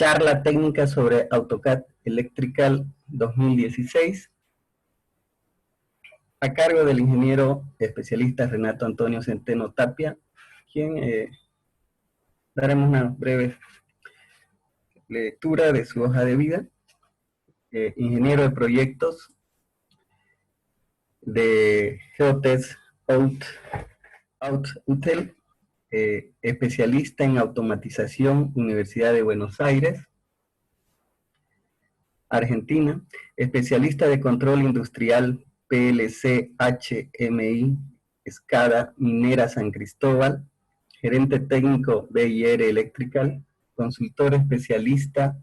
charla técnica sobre AutoCAD Electrical 2016, a cargo del ingeniero especialista Renato Antonio Centeno Tapia, quien daremos una breve lectura de su hoja de vida. Ingeniero de proyectos de Geotest UTEL, especialista en automatización, Universidad de Buenos Aires, Argentina, especialista de control industrial, PLC, HMI, SCADA, Minera San Cristóbal, gerente técnico BIR Electrical, consultor especialista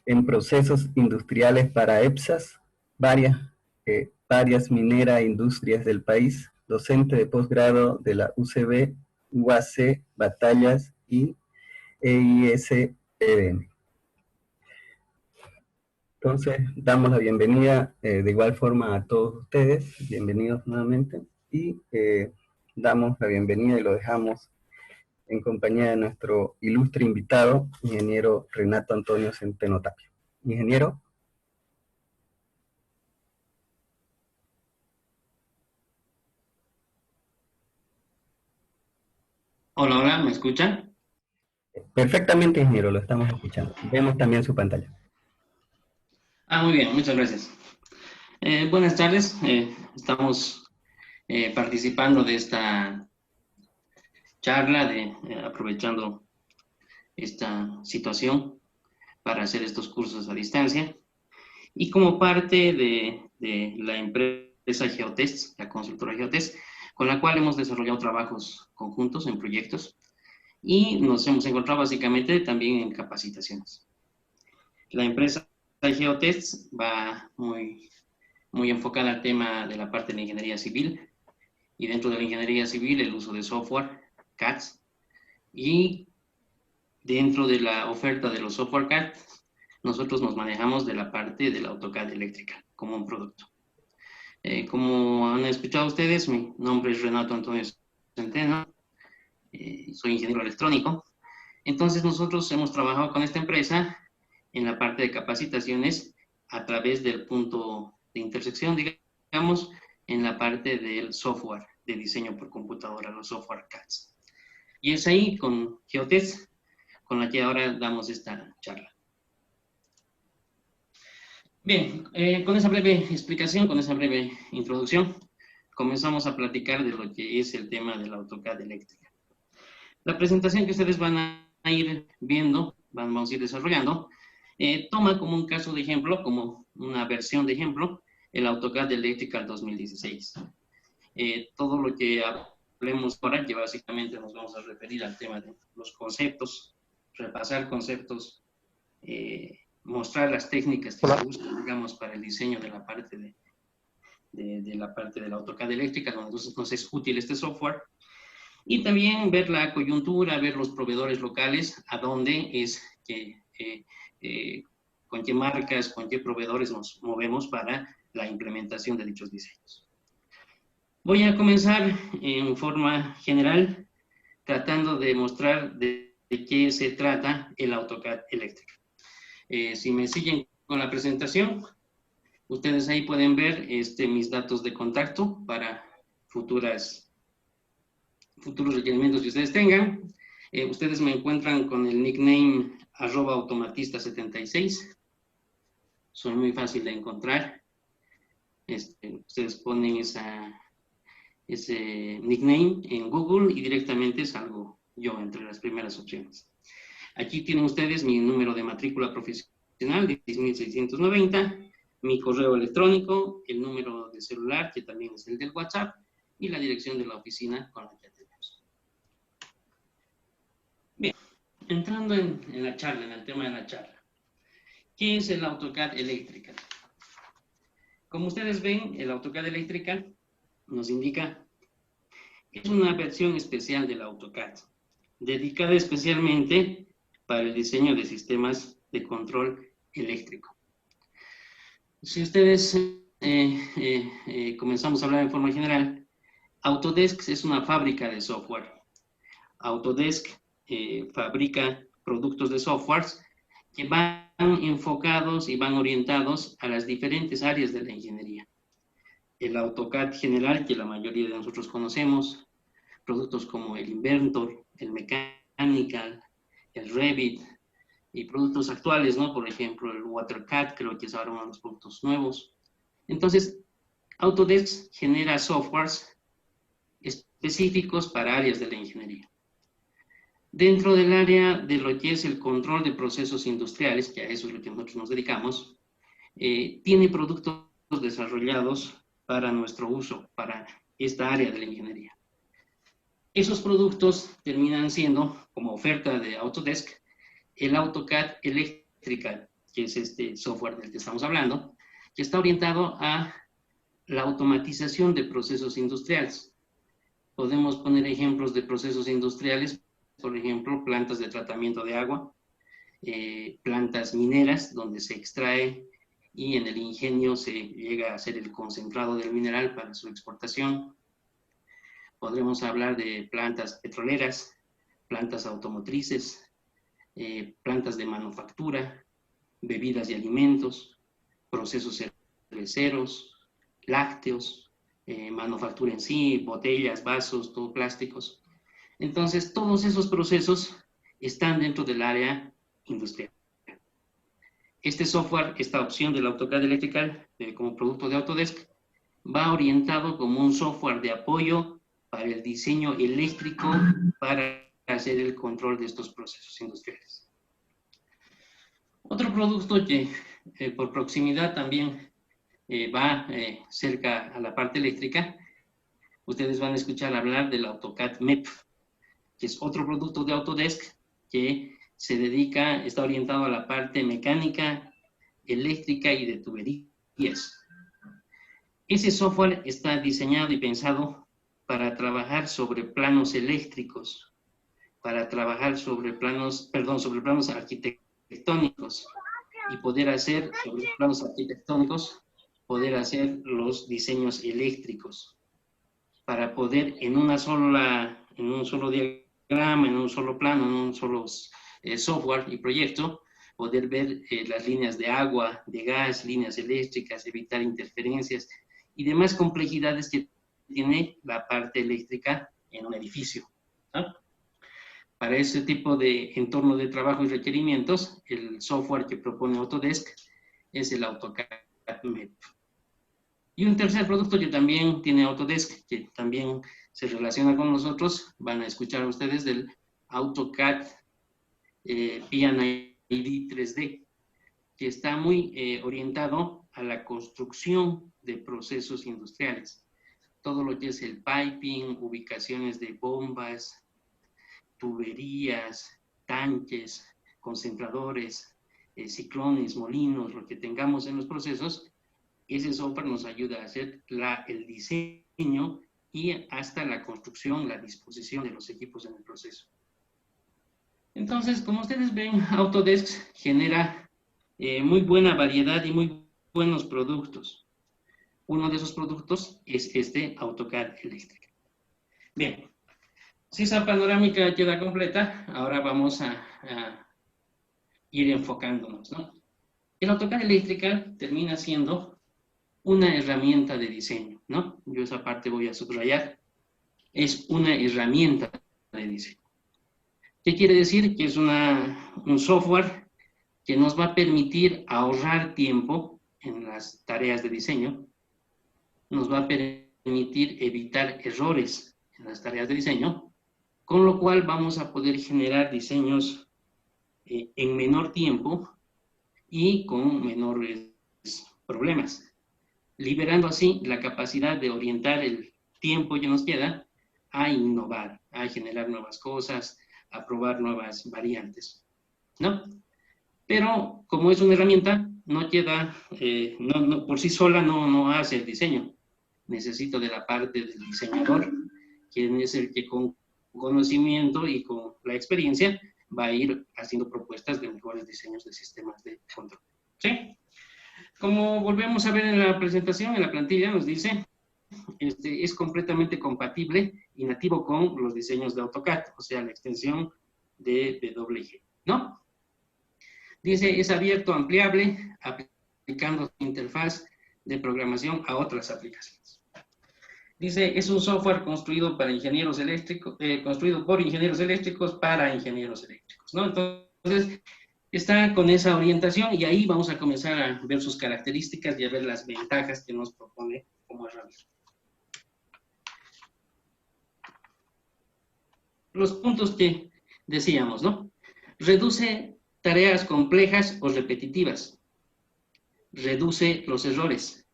en procesos industriales para EPSAS, varias mineras e industrias del país, docente de posgrado de la UCB, UAC, Batallas y EISPM. Entonces, damos la bienvenida de igual forma a todos ustedes, bienvenidos nuevamente, y damos la bienvenida y lo dejamos en compañía de nuestro ilustre invitado, ingeniero Renato Antonio Centeno Tapia. Ingeniero. Hola, hola, ¿me escuchan? Perfectamente, ingeniero, lo estamos escuchando. Vemos también su pantalla. Muy bien, muchas gracias. Buenas tardes, estamos participando de esta charla, aprovechando esta situación para hacer estos cursos a distancia. Y como parte de la empresa Geotest, la consultora Geotest, con la cual hemos desarrollado trabajos conjuntos en proyectos y nos hemos encontrado básicamente también en capacitaciones. La empresa Geotest va muy enfocada al tema de la parte de la ingeniería civil, y dentro de la ingeniería civil el uso de software, CAD, y dentro de la oferta de los software CAD, nosotros nos manejamos de la parte del AutoCAD Electrical como un producto. Como han escuchado ustedes, mi nombre es Renato Antonio Centeno, soy ingeniero electrónico. Entonces nosotros hemos trabajado con esta empresa en la parte de capacitaciones a través del punto de intersección, digamos, en la parte del software de diseño por computadora, los software CAD. Y es ahí con Geotest con la que ahora damos esta charla. Bien, con esa breve explicación, con esa breve introducción, comenzamos a platicar de lo que es el tema del AutoCAD Electrical. La presentación que ustedes van a ir viendo, vamos a ir desarrollando, toma como un caso de ejemplo, como una versión de ejemplo, el AutoCAD Electrical 2016. Todo lo que hablemos ahora, que básicamente nos vamos a referir al tema de los conceptos, repasar conceptos, mostrar las técnicas que se usan, digamos, para el diseño de la parte del AutoCAD Electrical, donde nos es útil este software. Y también ver la coyuntura, ver los proveedores locales, a dónde es que, con qué marcas, con qué proveedores nos movemos para la implementación de dichos diseños. Voy a comenzar en forma general, tratando de mostrar de qué se trata el AutoCAD Electrical. Si me siguen con la presentación, ustedes ahí pueden ver mis datos de contacto para futuros requerimientos que ustedes tengan. Ustedes me encuentran con el nickname @automatista76. Soy muy fácil de encontrar. Ustedes ponen ese nickname en Google y directamente salgo yo entre las primeras opciones. Aquí tienen ustedes mi número de matrícula profesional, 1690, mi correo electrónico, el número de celular, que también es el del WhatsApp, y la dirección de la oficina con la que tenemos. Bien, entrando en la charla, en el tema de la charla. ¿Qué es el AutoCAD Electrical? Como ustedes ven, el AutoCAD Electrical nos indica que es una versión especial del AutoCAD, dedicada especialmente para el diseño de sistemas de control eléctrico. Si ustedes comenzamos a hablar en forma general, Autodesk es una fábrica de software. Autodesk fabrica productos de softwares que van enfocados y van orientados a las diferentes áreas de la ingeniería. El AutoCAD general, que la mayoría de nosotros conocemos, productos como el Inventor, el Mechanical, el Revit, y productos actuales, ¿no? Por ejemplo, el WaterCAD, creo que es ahora uno de los productos nuevos. Entonces, Autodesk genera softwares específicos para áreas de la ingeniería. Dentro del área de lo que es el control de procesos industriales, que a eso es lo que nosotros nos dedicamos, tiene productos desarrollados para nuestro uso, para esta área de la ingeniería. Esos productos terminan siendo, como oferta de Autodesk, el AutoCAD Electrical, que es este software del que estamos hablando, que está orientado a la automatización de procesos industriales. Podemos poner ejemplos de procesos industriales, por ejemplo, plantas de tratamiento de agua, plantas mineras donde se extrae y en el ingenio se llega a hacer el concentrado del mineral para su exportación. Podremos hablar de plantas petroleras, plantas automotrices, plantas de manufactura, bebidas y alimentos, procesos cerveceros, lácteos, manufactura en sí, botellas, vasos, todo plásticos. Entonces, todos esos procesos están dentro del área industrial. Este software, esta opción del AutoCAD Electrical, como producto de Autodesk, va orientado como un software de apoyo para el diseño eléctrico para hacer el control de estos procesos industriales. Otro producto que por proximidad también va cerca a la parte eléctrica, ustedes van a escuchar hablar del AutoCAD MEP, que es otro producto de Autodesk que se dedica, está orientado a la parte mecánica, eléctrica y de tuberías. Ese software está diseñado y pensado para trabajar sobre planos eléctricos, para trabajar sobre planos arquitectónicos y poder hacer, sobre planos arquitectónicos, poder hacer los diseños eléctricos, para poder en un solo diagrama, en un solo plano, en un solo software y proyecto, poder ver las líneas de agua, de gas, líneas eléctricas, evitar interferencias y demás complejidades que tiene la parte eléctrica en un edificio, ¿no? Para ese tipo de entorno de trabajo y requerimientos, el software que propone Autodesk es el AutoCAD MEP. Y un tercer producto que también tiene Autodesk, que también se relaciona con nosotros, van a escuchar ustedes del AutoCAD P&ID 3D, que está muy orientado a la construcción de procesos industriales. Todo lo que es el piping, ubicaciones de bombas, tuberías, tanques, concentradores, ciclones, molinos, lo que tengamos en los procesos, ese software nos ayuda a hacer el diseño y hasta la construcción, la disposición de los equipos en el proceso. Entonces, como ustedes ven, Autodesk genera muy buena variedad y muy buenos productos. Uno de esos productos es este AutoCAD Electric. Bien, si esa panorámica queda completa, ahora vamos a ir enfocándonos, ¿no? El AutoCAD Electrical termina siendo una herramienta de diseño, ¿no? Yo esa parte voy a subrayar. Es una herramienta de diseño. ¿Qué quiere decir? Que es un software que nos va a permitir ahorrar tiempo en las tareas de diseño, nos va a permitir evitar errores en las tareas de diseño, con lo cual vamos a poder generar diseños en menor tiempo y con menores problemas, liberando así la capacidad de orientar el tiempo que nos queda a innovar, a generar nuevas cosas, a probar nuevas variantes, ¿no? Pero como es una herramienta, no queda, por sí sola no hace el diseño. Necesito de la parte del diseñador, quien es el que con conocimiento y con la experiencia va a ir haciendo propuestas de mejores diseños de sistemas de control. ¿Sí? Como volvemos a ver en la presentación, en la plantilla nos dice, es completamente compatible y nativo con los diseños de AutoCAD, o sea, la extensión de WG. ¿no? Dice, es abierto, ampliable, aplicando su interfaz de programación a otras aplicaciones. Dice, es un software construido para ingenieros eléctricos, construido por ingenieros eléctricos para ingenieros eléctricos, ¿no? Entonces, está con esa orientación y ahí vamos a comenzar a ver sus características y a ver las ventajas que nos propone como herramienta. Los puntos que decíamos, ¿no? Reduce tareas complejas o repetitivas. Reduce los errores.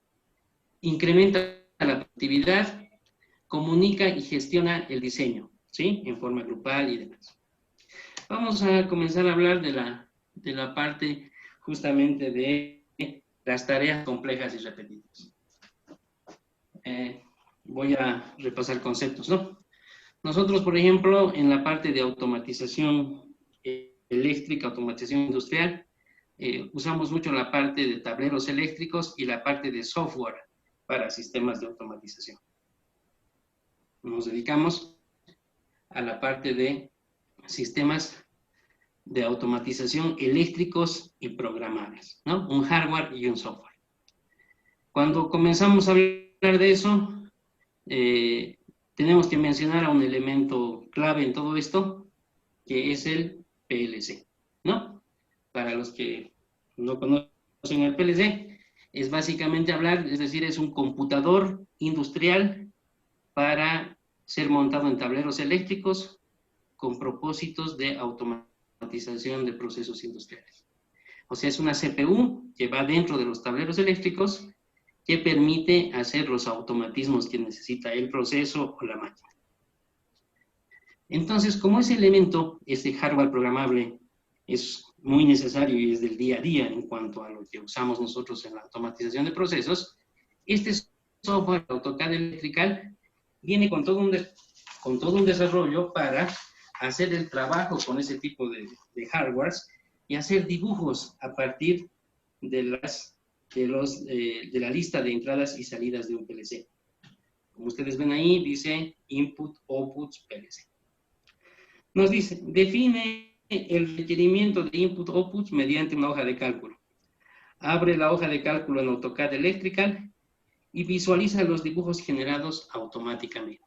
Incrementa la productividad. Comunica y gestiona el diseño, ¿sí? En forma grupal y demás. Vamos a comenzar a hablar de la parte justamente de las tareas complejas y repetitivas. Voy a repasar conceptos, ¿no? Nosotros, por ejemplo, en la parte de automatización eléctrica, automatización industrial, usamos mucho la parte de tableros eléctricos y la parte de software para sistemas de automatización. Nos dedicamos a la parte de sistemas de automatización eléctricos y programables, ¿no? Un hardware y un software. Cuando comenzamos a hablar de eso, tenemos que mencionar a un elemento clave en todo esto, que es el PLC, ¿no? Para los que no conocen el PLC, es básicamente hablar, es decir, es un computador industrial para ser montado en tableros eléctricos con propósitos de automatización de procesos industriales. O sea, es una CPU que va dentro de los tableros eléctricos que permite hacer los automatismos que necesita el proceso o la máquina. Entonces, como ese elemento, este hardware programable, es muy necesario y es del día a día en cuanto a lo que usamos nosotros en la automatización de procesos, este software AutoCAD Electrical viene con todo un desarrollo para hacer el trabajo con ese tipo de hardwares y hacer dibujos a partir de la lista de entradas y salidas de un PLC. Como ustedes ven ahí, dice Input, Outputs, PLC. Nos dice, define el requerimiento de Input, Outputs mediante una hoja de cálculo. Abre la hoja de cálculo en AutoCAD Electrical y visualiza los dibujos generados automáticamente.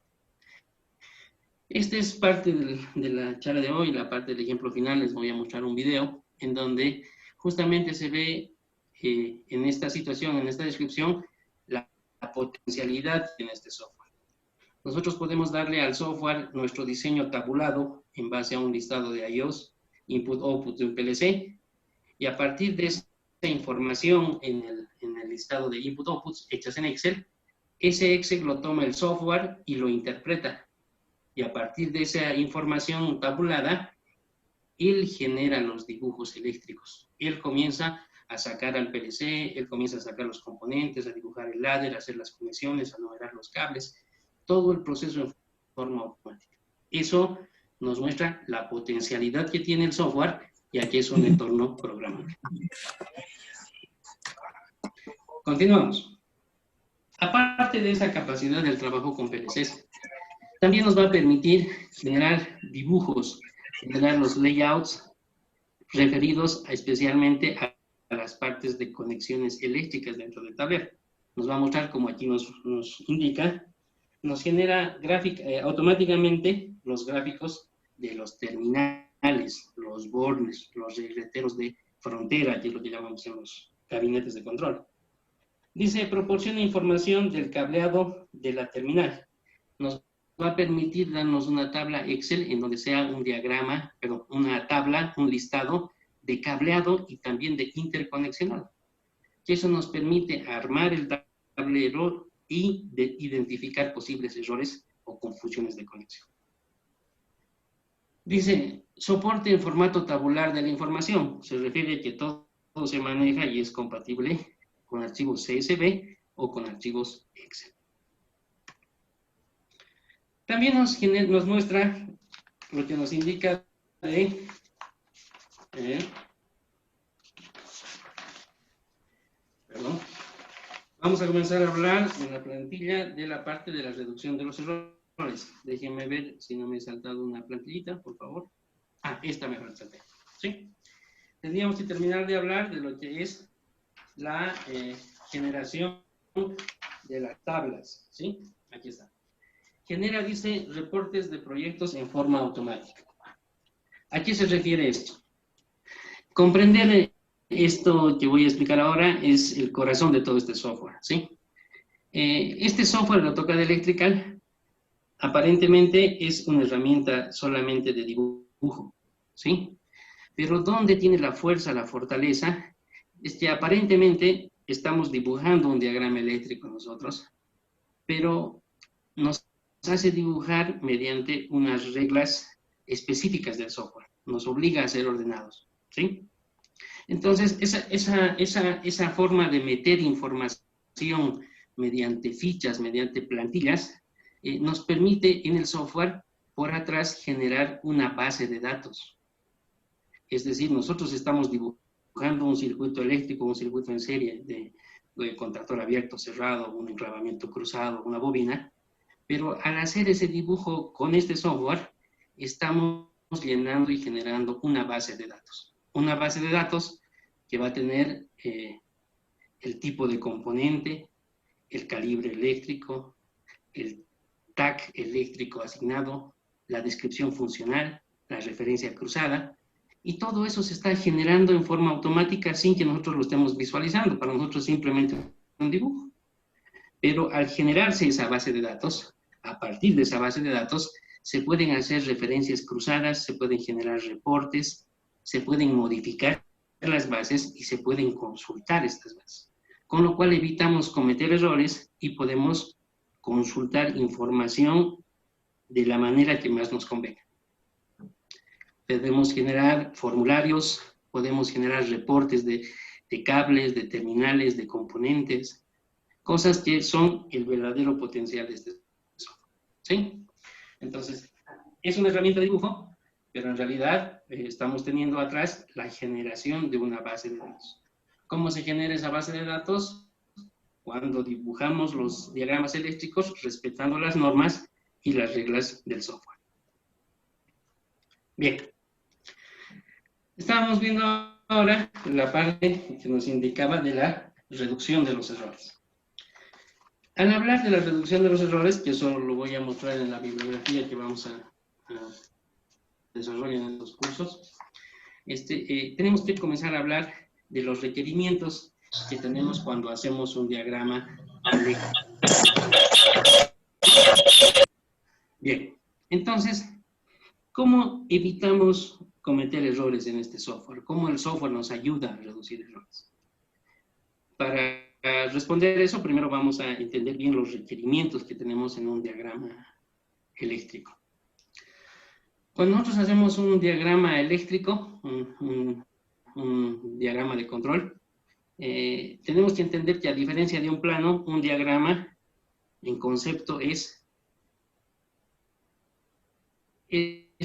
Esta es parte de la charla de hoy, la parte del ejemplo final. Les voy a mostrar un video en donde justamente se ve en esta situación, en esta descripción, la potencialidad en este software. Nosotros podemos darle al software nuestro diseño tabulado en base a un listado de IOs, input, output de un PLC, y a partir de esa información en el listado de input, outputs hechas en Excel, ese Excel lo toma el software y lo interpreta. Y a partir de esa información tabulada, él genera los dibujos eléctricos. Él comienza a sacar al PLC, él comienza a sacar los componentes, a dibujar el ladder, a hacer las conexiones, a numerar los cables, todo el proceso en forma automática. Eso nos muestra la potencialidad que tiene el software, ya que es un entorno programable. Continuamos. Aparte de esa capacidad del trabajo con PLCs, también nos va a permitir generar dibujos, generar los layouts referidos especialmente a las partes de conexiones eléctricas dentro del tablero. Nos va a mostrar, como aquí nos indica, nos genera automáticamente los gráficos de los terminales, los bornes, los regleteros de frontera, que es lo que llamamos en los gabinetes de control. Dice, proporciona información del cableado de la terminal. Nos va a permitir darnos una tabla Excel en donde sea un diagrama, pero una tabla, un listado de cableado y también de interconexionado. Que eso nos permite armar el tablero y de identificar posibles errores o confusiones de conexión. Dice, soporte en formato tabular de la información. Se refiere a que todo se maneja y es compatible con archivos CSV o con archivos Excel. También nos muestra lo que nos indica de vamos a comenzar a hablar en la plantilla de la parte de la reducción de los errores. Déjenme ver si no me he saltado una plantillita, por favor. Esta me falta. ¿sí? Tendríamos que terminar de hablar de lo que es la generación de las tablas, ¿sí? Aquí está. Genera, dice, reportes de proyectos en forma automática. ¿A qué se refiere esto? Comprender esto que voy a explicar ahora es el corazón de todo este software, ¿sí? Este software de AutoCAD Electrical aparentemente es una herramienta solamente de dibujo, ¿sí? Pero ¿dónde tiene la fuerza, la fortaleza? Es que aparentemente estamos dibujando un diagrama eléctrico nosotros, pero nos hace dibujar mediante unas reglas específicas del software. Nos obliga a ser ordenados, ¿sí? Entonces, esa forma de meter información mediante fichas, mediante plantillas, nos permite en el software por atrás generar una base de datos. Es decir, nosotros estamos dibujando un circuito eléctrico, un circuito en serie de contactor abierto, cerrado, un enclavamiento cruzado, una bobina, pero al hacer ese dibujo con este software, estamos llenando y generando una base de datos. Una base de datos que va a tener el tipo de componente, el calibre eléctrico, el tag eléctrico asignado, la descripción funcional, la referencia cruzada, y todo eso se está generando en forma automática sin que nosotros lo estemos visualizando. Para nosotros simplemente un dibujo. Pero al generarse esa base de datos, a partir de esa base de datos, se pueden hacer referencias cruzadas, se pueden generar reportes, se pueden modificar las bases y se pueden consultar estas bases. Con lo cual evitamos cometer errores y podemos consultar información de la manera que más nos convenga. Podemos generar formularios, podemos generar reportes de cables, de terminales, de componentes, cosas que son el verdadero potencial de este software, ¿sí? Entonces, es una herramienta de dibujo, pero en realidad estamos teniendo atrás la generación de una base de datos. ¿Cómo se genera esa base de datos? Cuando dibujamos los diagramas eléctricos respetando las normas y las reglas del software. Bien. Estábamos viendo ahora la parte que nos indicaba de la reducción de los errores. Al hablar de la reducción de los errores, que eso lo voy a mostrar en la bibliografía que vamos a desarrollar en estos cursos, tenemos que comenzar a hablar de los requerimientos que tenemos cuando hacemos un diagrama eléctrico. Bien, entonces, ¿cómo evitamos cometer errores en este software? ¿Cómo el software nos ayuda a reducir errores? Para responder eso, primero vamos a entender bien los requerimientos que tenemos en un diagrama eléctrico. Cuando nosotros hacemos un diagrama eléctrico, un diagrama de control, tenemos que entender que a diferencia de un plano, un diagrama en concepto es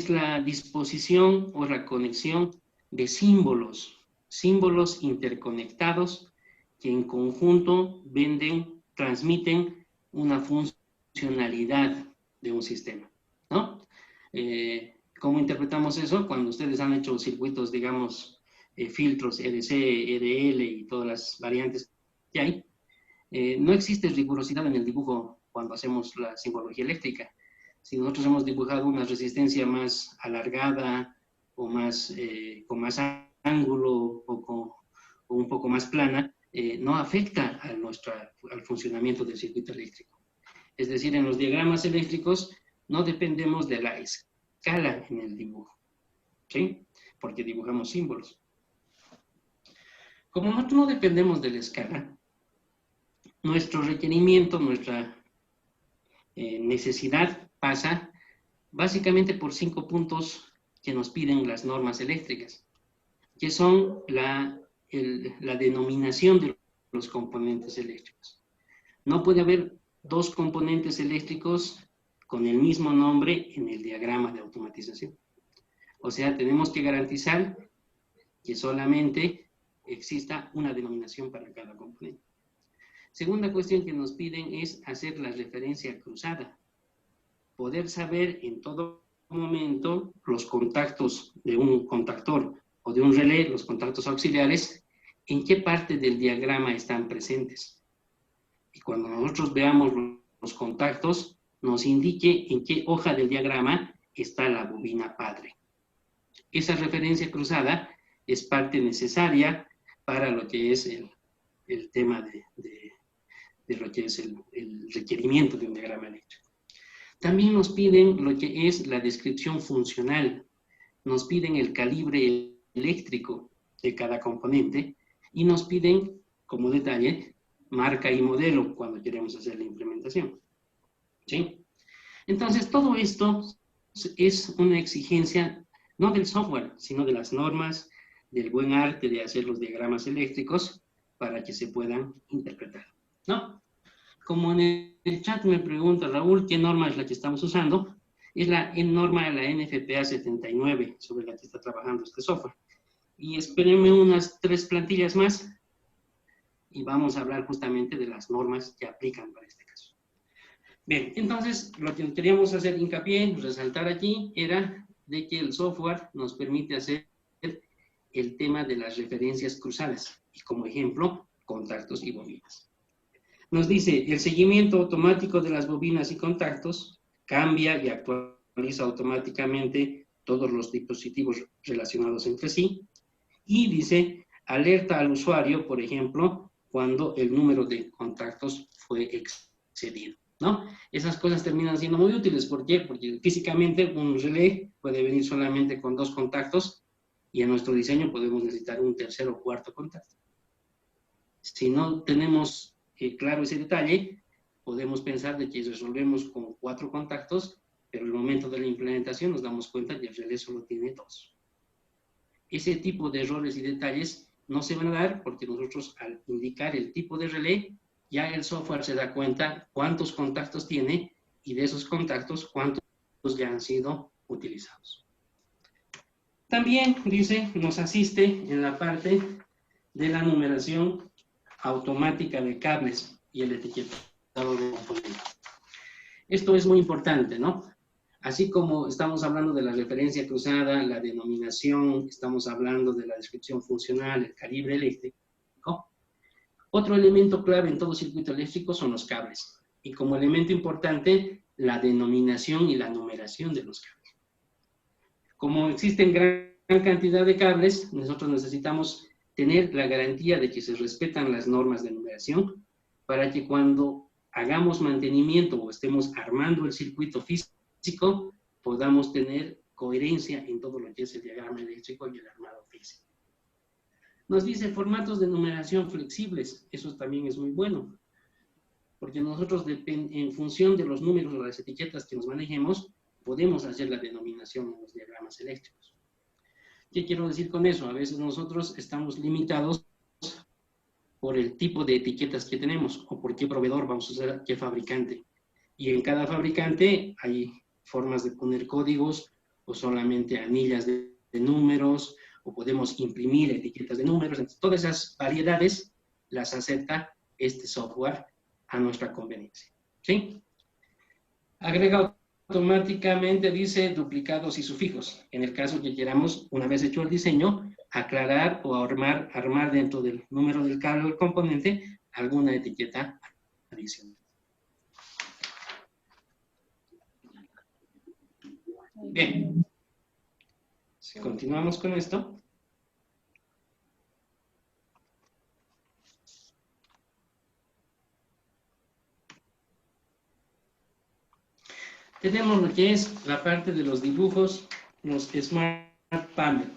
la disposición o la conexión de símbolos interconectados que en conjunto transmiten una funcionalidad de un sistema, ¿no? ¿Cómo interpretamos eso? Cuando ustedes han hecho circuitos, digamos, filtros EDC, EDL y todas las variantes que hay, no existe rigurosidad en el dibujo cuando hacemos la simbología eléctrica. Si nosotros hemos dibujado una resistencia más alargada o más, con más ángulo o un poco más plana, no afecta al funcionamiento del circuito eléctrico. Es decir, en los diagramas eléctricos no dependemos de la escala en el dibujo, ¿sí? Porque dibujamos símbolos. Como nosotros no dependemos de la escala, nuestro requerimiento, nuestra necesidad pasa básicamente por 5 puntos que nos piden las normas eléctricas, que son la denominación de los componentes eléctricos. No puede haber 2 componentes eléctricos con el mismo nombre en el diagrama de automatización. O sea, tenemos que garantizar que solamente exista una denominación para cada componente. Segunda cuestión que nos piden es hacer la referencia cruzada. Poder saber en todo momento los contactos de un contactor o de un relé, los contactos auxiliares, en qué parte del diagrama están presentes. Y cuando nosotros veamos los contactos, nos indique en qué hoja del diagrama está la bobina padre. Esa referencia cruzada es parte necesaria para lo que es el tema de lo que es el requerimiento de un diagrama eléctrico. También nos piden lo que es la descripción funcional. Nos piden el calibre eléctrico de cada componente y nos piden, como detalle, marca y modelo cuando queremos hacer la implementación. ¿Sí? Entonces, todo esto es una exigencia no del software, sino de las normas, del buen arte de hacer los diagramas eléctricos para que se puedan interpretar, ¿no? Como en el chat me pregunta Raúl, ¿qué norma es la que estamos usando? Es la norma de la NFPA 79, sobre la que está trabajando este software. Y espérenme unas 3 plantillas más, y vamos a hablar justamente de las normas que aplican para este caso. Bien, entonces, lo que queríamos hacer hincapié, resaltar aquí, era de que el software nos permite hacer el tema de las referencias cruzadas, y como ejemplo, contactos y bobinas. Nos dice, el seguimiento automático de las bobinas y contactos cambia y actualiza automáticamente todos los dispositivos relacionados entre sí, y dice, alerta al usuario, por ejemplo, cuando el número de contactos fue excedido, ¿no? Esas cosas terminan siendo muy útiles. ¿Por qué? Porque físicamente un relé puede venir solamente con 2 contactos, y en nuestro diseño podemos necesitar un tercer o cuarto contacto. Si no tenemos claro ese detalle, podemos pensar de que resolvemos con 4 contactos, pero en el momento de la implementación nos damos cuenta de que el relé solo tiene 2. Ese tipo de errores y detalles no se van a dar porque nosotros, al indicar el tipo de relé, ya el software se da cuenta cuántos contactos tiene, y de esos contactos cuántos ya han sido utilizados. También, dice, nos asiste en la parte de la numeración automática de cables y el etiquetado de componentes. Esto es muy importante, ¿no? Así como estamos hablando de la referencia cruzada, la denominación, estamos hablando de la descripción funcional, el calibre eléctrico, otro elemento clave en todo circuito eléctrico son los cables. Y como elemento importante, la denominación y la numeración de los cables. Como existen gran cantidad de cables, nosotros necesitamos tener la garantía de que se respetan las normas de numeración para que cuando hagamos mantenimiento o estemos armando el circuito físico, podamos tener coherencia en todo lo que es el diagrama eléctrico y el armado físico. Nos dice formatos de numeración flexibles. Eso también es muy bueno, porque nosotros en función de los números o las etiquetas que nos manejemos, podemos hacer la denominación en los diagramas eléctricos. ¿Qué quiero decir con eso? A veces nosotros estamos limitados por el tipo de etiquetas que tenemos, o por qué proveedor vamos a usar, qué fabricante. Y en cada fabricante hay formas de poner códigos, o solamente anillas de números, o podemos imprimir etiquetas de números. Entonces, todas esas variedades las acepta este software a nuestra conveniencia. ¿Sí? Agrega automáticamente, dice, duplicados y sufijos. En el caso que queramos, una vez hecho el diseño, aclarar o armar dentro del número del cable o el componente alguna etiqueta adicional. Bien. Si continuamos con esto. Tenemos lo que es la parte de los dibujos, los Smart Panel.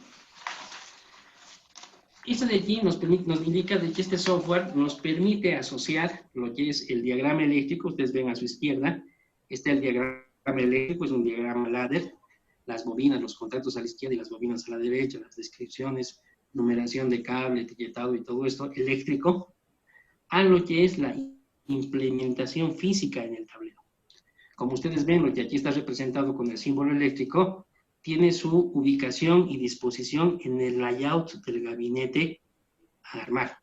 Esto de aquí nos indica de que este software nos permite asociar lo que es el diagrama eléctrico. Ustedes ven a su izquierda, está el diagrama eléctrico, es un diagrama ladder, las bobinas, los contactos a la izquierda y las bobinas a la derecha, las descripciones, numeración de cable, etiquetado y todo esto eléctrico, a lo que es la implementación física en el tablero. Como ustedes ven, lo que aquí está representado con el símbolo eléctrico, tiene su ubicación y disposición en el layout del gabinete a armar.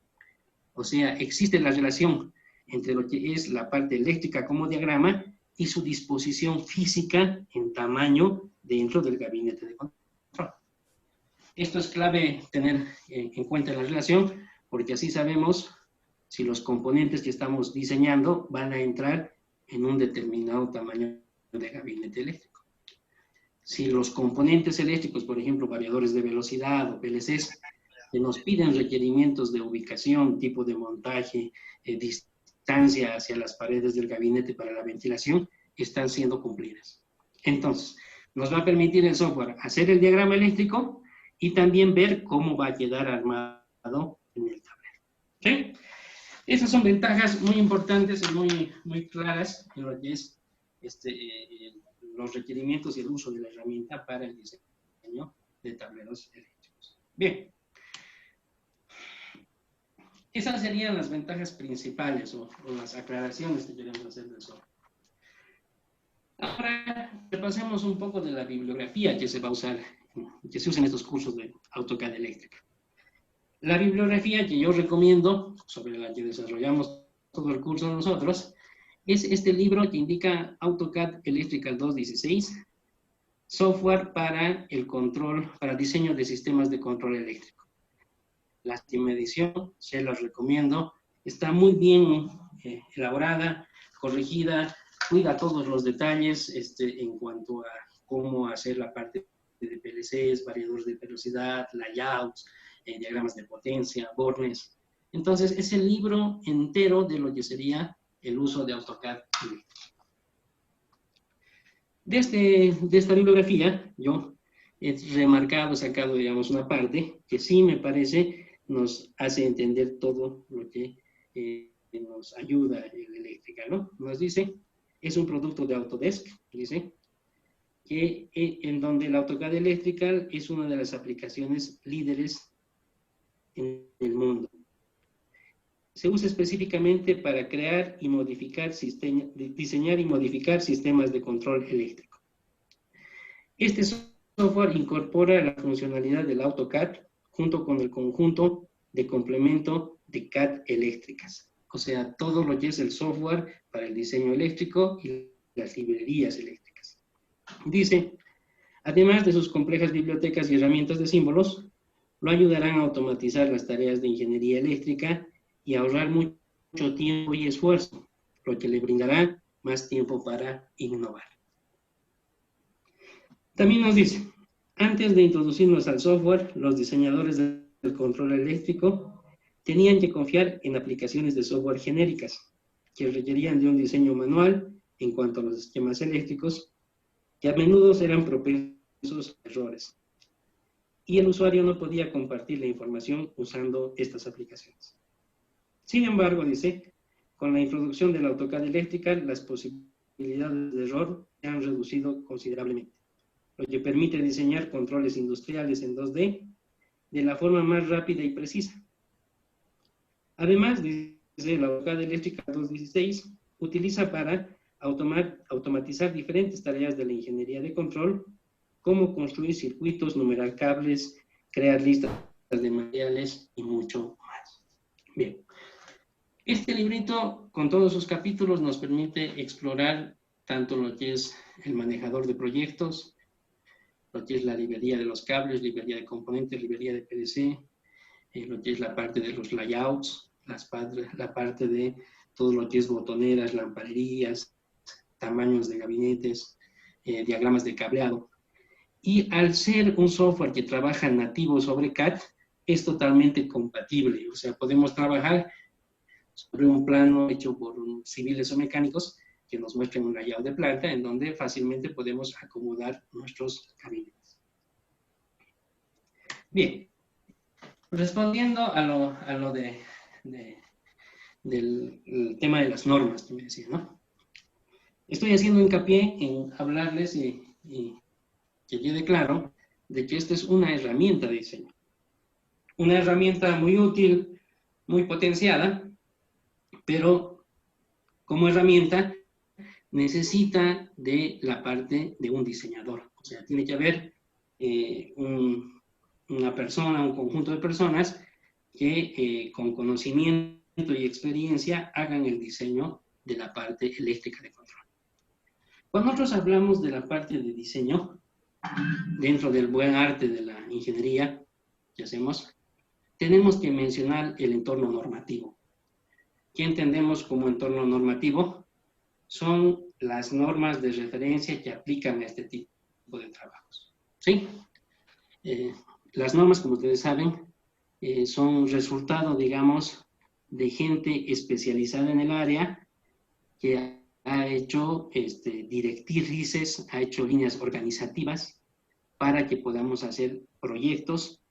O sea, existe la relación entre lo que es la parte eléctrica como diagrama y su disposición física en tamaño dentro del gabinete de control. Esto es clave tener en cuenta la relación, porque así sabemos si los componentes que estamos diseñando van a entrar en un determinado tamaño de gabinete eléctrico. Si los componentes eléctricos, por ejemplo, variadores de velocidad o PLCs, que nos piden requerimientos de ubicación, tipo de montaje, distancia hacia las paredes del gabinete para la ventilación, están siendo cumplidas. Entonces, nos va a permitir el software hacer el diagrama eléctrico y también ver cómo va a quedar armado en el tablero. ¿Sí? Esas son ventajas muy importantes y muy claras en lo que es los requerimientos y el uso de la herramienta para el diseño de tableros eléctricos. Bien. Esas serían las ventajas principales o las aclaraciones que queremos hacer del software. Ahora repasemos un poco de la bibliografía que se va a usar, que se usa en estos cursos de AutoCAD eléctrica. La bibliografía que yo recomiendo, sobre la que desarrollamos todo el curso nosotros, es este libro que indica AutoCAD Electrical 2.16, software para el control, para diseño de sistemas de control eléctrico. La última edición, se las recomiendo, está muy bien elaborada, corregida, cuida todos los detalles en cuanto a cómo hacer la parte de PLCs, variadores de velocidad, layouts, diagramas de potencia, bornes. Entonces, es el libro entero de lo que sería el uso de AutoCAD. De esta bibliografía, yo he remarcado, sacado, digamos, una parte que sí me parece nos hace entender todo lo que nos ayuda en eléctrica, ¿no? Nos dice, es un producto de Autodesk, dice, que en donde el AutoCAD Electrical es una de las aplicaciones líderes en el mundo. Se usa específicamente para crear y modificar diseñar y modificar sistemas de control eléctrico. Este software incorpora la funcionalidad del AutoCAD junto con el conjunto de complemento de CAD eléctricas. O sea, todo lo que es el software para el diseño eléctrico y las librerías eléctricas. Dice, además de sus complejas bibliotecas y herramientas de símbolos, lo ayudarán a automatizar las tareas de ingeniería eléctrica y ahorrar mucho tiempo y esfuerzo, lo que le brindará más tiempo para innovar. También nos dice, antes de introducirnos al software, los diseñadores del control eléctrico tenían que confiar en aplicaciones de software genéricas, que requerían de un diseño manual en cuanto a los esquemas eléctricos, que a menudo eran propensos a errores. Y el usuario no podía compartir la información usando estas aplicaciones. Sin embargo, dice, con la introducción del AutoCAD Electrical, las posibilidades de error se han reducido considerablemente, lo que permite diseñar controles industriales en 2D de la forma más rápida y precisa. Además, dice, el AutoCAD Electrical 2.16 utiliza para automatizar diferentes tareas de la ingeniería de control, como construir circuitos, numerar cables, crear listas de materiales y mucho más. Bien. Este librito, con todos sus capítulos, nos permite explorar tanto lo que es el manejador de proyectos, lo que es la librería de los cables, librería de componentes, librería de PLC, lo que es la parte de los layouts, la parte de todo lo que es botoneras, lamparerías, tamaños de gabinetes, diagramas de cableado. Y al ser un software que trabaja nativo sobre CAD, es totalmente compatible. O sea, podemos trabajar sobre un plano hecho por civiles o mecánicos que nos muestren un layout de planta en donde fácilmente podemos acomodar nuestros gabinetes. Bien, respondiendo a lo del tema de las normas que me decía, ¿no? Estoy haciendo hincapié en hablarles y que quede claro de que esta es una herramienta de diseño. Una herramienta muy útil, muy potenciada, pero como herramienta necesita de la parte de un diseñador. O sea, tiene que haber una persona, un conjunto de personas que con conocimiento y experiencia hagan el diseño de la parte eléctrica de control. Cuando nosotros hablamos de la parte de diseño, dentro del buen arte de la ingeniería, que hacemos, tenemos que mencionar el entorno normativo. ¿Qué entendemos como entorno normativo? Son las normas de referencia que aplican a este tipo de trabajos. ¿Sí? Las normas, como ustedes saben, son resultado, digamos, de gente especializada en el área que ha hecho directrices, ha hecho líneas organizativas para que podamos hacer proyectos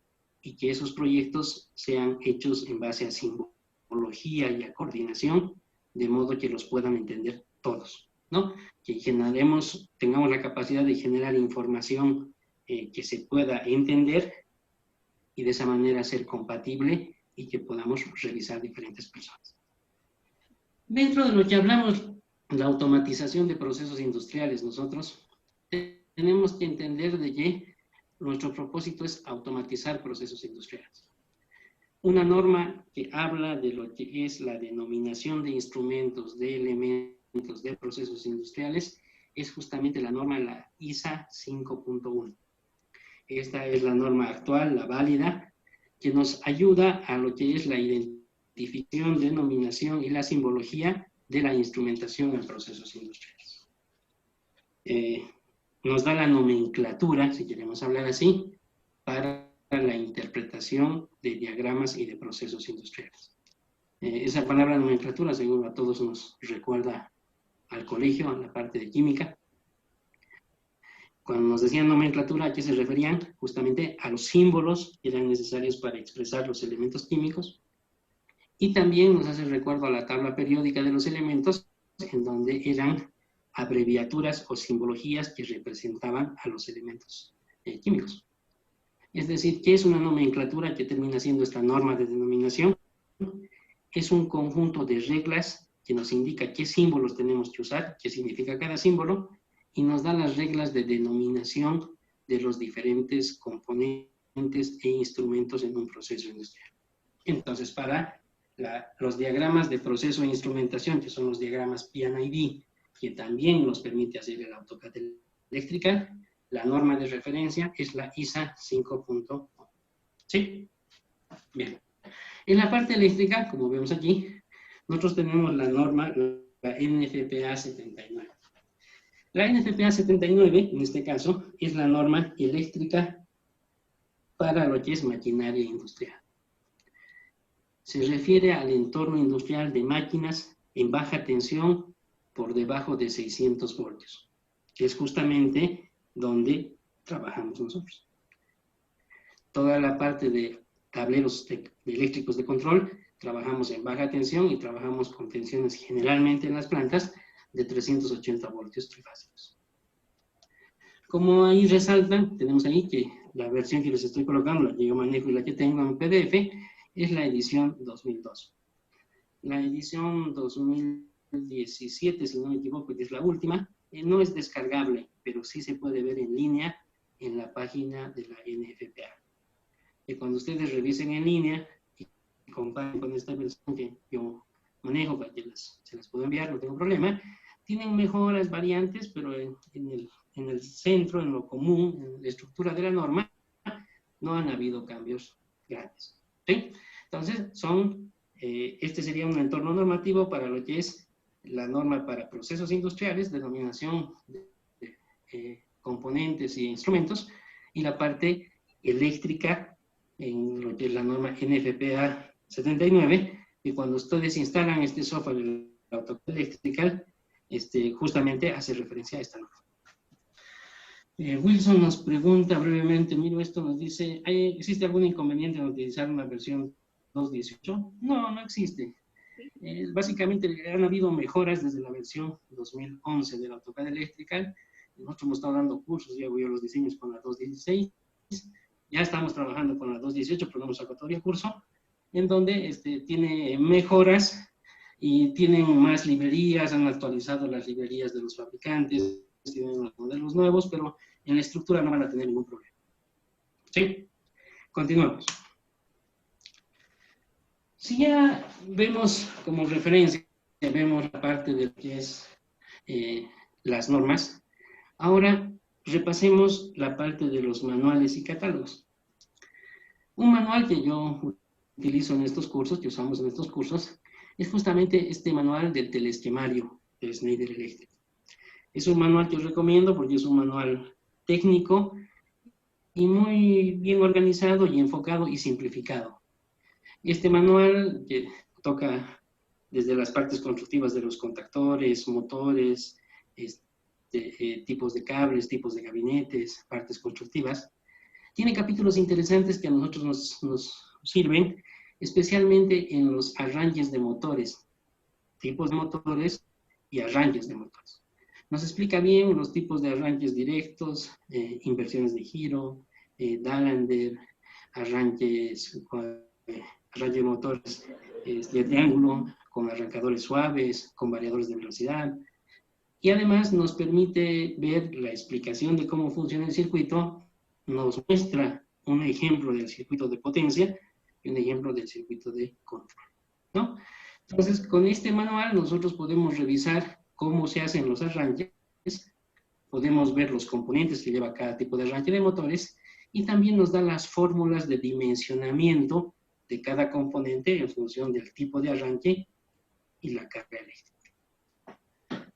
y que esos proyectos sean hechos en base a simbología y a coordinación, de modo que los puedan entender todos, ¿no? Que tengamos la capacidad de generar información que se pueda entender y de esa manera ser compatible y que podamos revisar diferentes personas. Dentro de lo que hablamos, la automatización de procesos industriales, nosotros tenemos que entender de que nuestro propósito es automatizar procesos industriales. Una norma que habla de lo que es la denominación de instrumentos, de elementos, de procesos industriales, es justamente la norma, la ISA 5.1. Esta es la norma actual, la válida, que nos ayuda a lo que es la identificación, denominación y la simbología de la instrumentación en procesos industriales. Nos da la nomenclatura, si queremos hablar así, para la interpretación de diagramas y de procesos industriales. Esa palabra nomenclatura seguro a todos nos recuerda al colegio, a la parte de química. Cuando nos decían nomenclatura, ¿a qué se referían? Justamente a los símbolos que eran necesarios para expresar los elementos químicos. Y también nos hace recuerdo a la tabla periódica de los elementos, en donde eran abreviaturas o simbologías que representaban a los elementos químicos. Es decir, ¿qué es una nomenclatura que termina siendo esta norma de denominación? Es un conjunto de reglas que nos indica qué símbolos tenemos que usar, qué significa cada símbolo, y nos da las reglas de denominación de los diferentes componentes e instrumentos en un proceso industrial. Entonces, para los diagramas de proceso e instrumentación, que son los diagramas P&ID, que también nos permite hacer el AutoCAD Electrical, la norma de referencia es la ISA 5.1. ¿Sí? Bien. En la parte eléctrica, como vemos aquí, nosotros tenemos la norma, la NFPA 79. La NFPA 79, en este caso, es la norma eléctrica para lo que es maquinaria industrial. Se refiere al entorno industrial de máquinas en baja tensión por debajo de 600 voltios, que es justamente donde trabajamos nosotros. Toda la parte de tableros eléctricos de control, trabajamos en baja tensión y trabajamos con tensiones generalmente en las plantas de 380 voltios trifásicos. Como ahí resaltan, tenemos ahí que la versión que les estoy colocando, la que yo manejo y la que tengo en PDF, es la edición 2002. La edición 2017, si no me equivoco, que es la última, no es descargable, pero sí se puede ver en línea en la página de la NFPA. Y cuando ustedes revisen en línea y comparen con esta versión que yo manejo, para que se las puedo enviar, no tengo problema, tienen mejoras, variantes, pero en el centro, en lo común, en la estructura de la norma, no han habido cambios grandes. ¿Sí? Entonces, este sería un entorno normativo para lo que es la norma para procesos industriales, denominación de componentes y instrumentos, y la parte eléctrica en lo que es la norma NFPA 79, y cuando ustedes instalan este software del AutoCAD Electrical, justamente hace referencia a esta norma. Wilson nos pregunta brevemente, miro esto, nos dice, ¿existe algún inconveniente en utilizar una versión 2.18? No, no existe. Básicamente han habido mejoras desde la versión 2011 del AutoCAD Electrical. Nosotros hemos estado dando cursos, ya hago yo los diseños con la 2.16. Ya estamos trabajando con la 2.18, pero no hemos sacado todavía curso, en donde tiene mejoras y tienen más librerías, han actualizado las librerías de los fabricantes, tienen los modelos nuevos, pero en la estructura no van a tener ningún problema. ¿Sí? Continuamos. Si ya vemos como referencia, vemos la parte de lo que es las normas, ahora repasemos la parte de los manuales y catálogos. Un manual que yo utilizo en estos cursos, que usamos en estos cursos, es justamente este manual del teleesquemario de Schneider Electric. Es un manual que os recomiendo porque es un manual técnico y muy bien organizado y enfocado y simplificado. Este manual que toca desde las partes constructivas de los contactores, motores, tipos de cables, tipos de gabinetes, partes constructivas, tiene capítulos interesantes que a nosotros nos sirven, especialmente en los arranques de motores, tipos de motores y arranques de motores. Nos explica bien los tipos de arranques directos, inversiones de giro, Dallander, arranques, arranque de motores de triángulo, con arrancadores suaves, con variadores de velocidad. Y además nos permite ver la explicación de cómo funciona el circuito, nos muestra un ejemplo del circuito de potencia y un ejemplo del circuito de control, ¿no? Entonces, con este manual nosotros podemos revisar cómo se hacen los arranques, podemos ver los componentes que lleva cada tipo de arranque de motores y también nos da las fórmulas de dimensionamiento de cada componente en función del tipo de arranque y la carga eléctrica.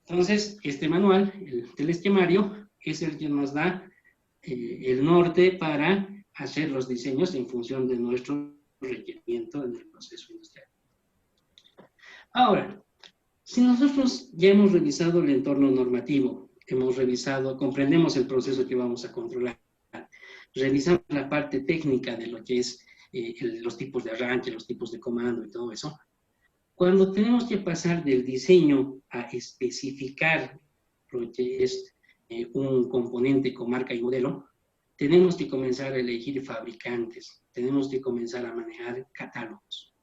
Entonces, este manual, el teleesquemario, es el que nos da el norte para hacer los diseños en función de nuestro requerimiento en el proceso industrial. Ahora, si nosotros ya hemos revisado el entorno normativo, hemos revisado, comprendemos el proceso que vamos a controlar, revisamos la parte técnica de lo que es los tipos de arranque, los tipos de comando y todo eso, cuando tenemos que pasar del diseño a especificar lo que es un componente con marca y modelo, tenemos que comenzar a elegir fabricantes, tenemos que comenzar a manejar catálogos.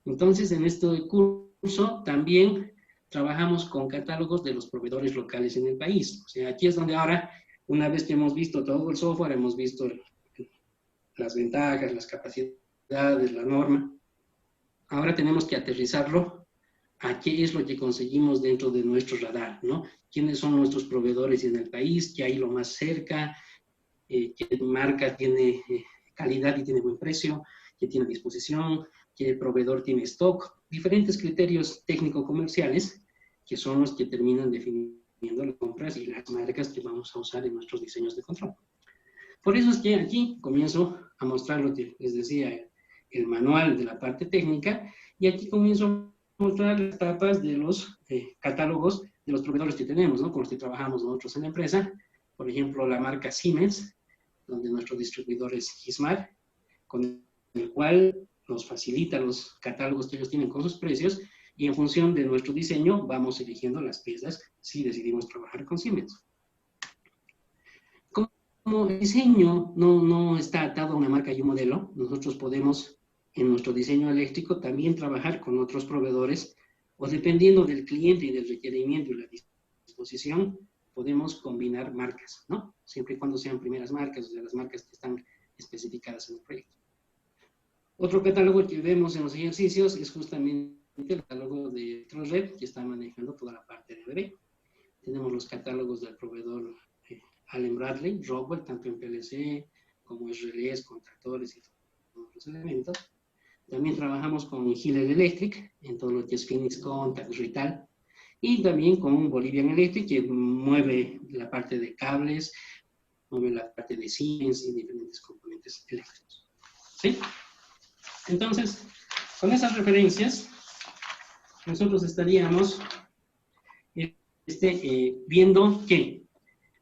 Entonces, en este curso también trabajamos con catálogos de los proveedores locales en el país. O sea, aquí es donde ahora, una vez que hemos visto todo el software, hemos visto las ventajas, las capacidades, la norma, ahora tenemos que aterrizarlo a qué es lo que conseguimos dentro de nuestro radar, ¿no? ¿Quiénes son nuestros proveedores en el país? ¿Qué hay lo más cerca? ¿Qué marca tiene calidad y tiene buen precio? ¿Qué tiene disposición? ¿Qué proveedor tiene stock? Diferentes criterios técnico-comerciales que son los que terminan definiendo las compras y las marcas que vamos a usar en nuestros diseños de control. Por eso es que aquí comienzo a mostrar lo que les decía, el manual de la parte técnica, y aquí comienzo a mostrar las etapas de los catálogos de los proveedores que tenemos, ¿no? Con los que trabajamos nosotros en la empresa. Por ejemplo, la marca Siemens, donde nuestro distribuidor es Gismar, con el cual nos facilita los catálogos que ellos tienen con sus precios, y en función de nuestro diseño vamos eligiendo las piezas si decidimos trabajar con Siemens. Como el diseño no está atado a una marca y un modelo, nosotros podemos en nuestro diseño eléctrico también trabajar con otros proveedores, o dependiendo del cliente y del requerimiento y la disposición, podemos combinar marcas, ¿no? Siempre y cuando sean primeras marcas, o sea, las marcas que están especificadas en el proyecto. Otro catálogo que vemos en los ejercicios es justamente el catálogo de Electrored, que está manejando toda la parte de bebé. Tenemos los catálogos del proveedor Allen Bradley, Rockwell, tanto en PLC como en relés, contactores y todos los elementos. También trabajamos con Hiller Electric, en todo lo que es Phoenix Contact, Rital, y también con Bolivian Electric, que mueve la parte de cables, mueve la parte de Siemens y diferentes componentes eléctricos. ¿Sí? Entonces, con esas referencias, nosotros estaríamos viendo que,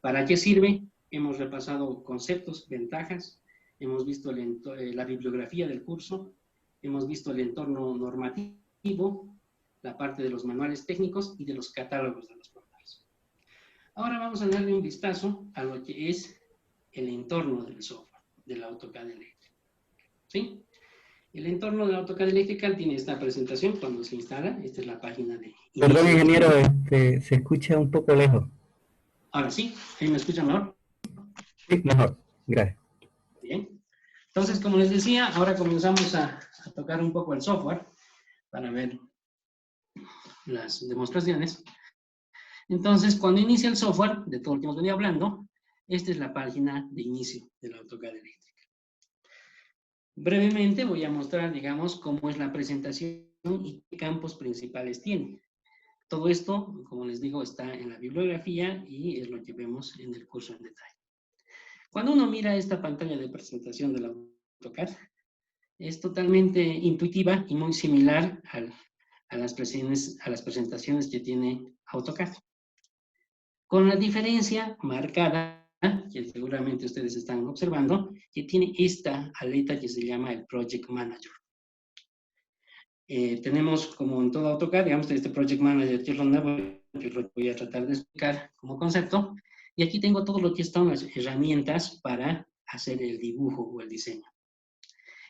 ¿para qué sirve? Hemos repasado conceptos, ventajas, hemos visto la bibliografía del curso, hemos visto el entorno normativo, la parte de los manuales técnicos y de los catálogos de los proveedores. Ahora vamos a darle un vistazo a lo que es el entorno del software, del AutoCAD Electric. ¿Sí? El entorno del AutoCAD Electrical tiene esta presentación cuando se instala. Esta es la página de inicio. Perdón, ingeniero, se escucha un poco lejos. Ahora sí, ¿ahí me escuchan mejor? Sí, mejor, gracias. Bien. Entonces, como les decía, ahora comenzamos a tocar un poco el software para ver las demostraciones. Entonces, cuando inicia el software, de todo lo que hemos venido hablando, esta es la página de inicio del AutoCAD Electric. Brevemente voy a mostrar, digamos, cómo es la presentación y qué campos principales tiene. Todo esto, como les digo, está en la bibliografía y es lo que vemos en el curso en detalle. Cuando uno mira esta pantalla de presentación del AutoCAD, es totalmente intuitiva y muy similar a las presentaciones que tiene AutoCAD. Con la diferencia marcada, que seguramente ustedes están observando, que tiene esta aleta que se llama el Project Manager. Tenemos, como en todo AutoCAD, digamos, este Project Manager, que es lo nuevo, que lo voy a tratar de explicar como concepto, y aquí tengo todo lo que son las herramientas para hacer el dibujo o el diseño.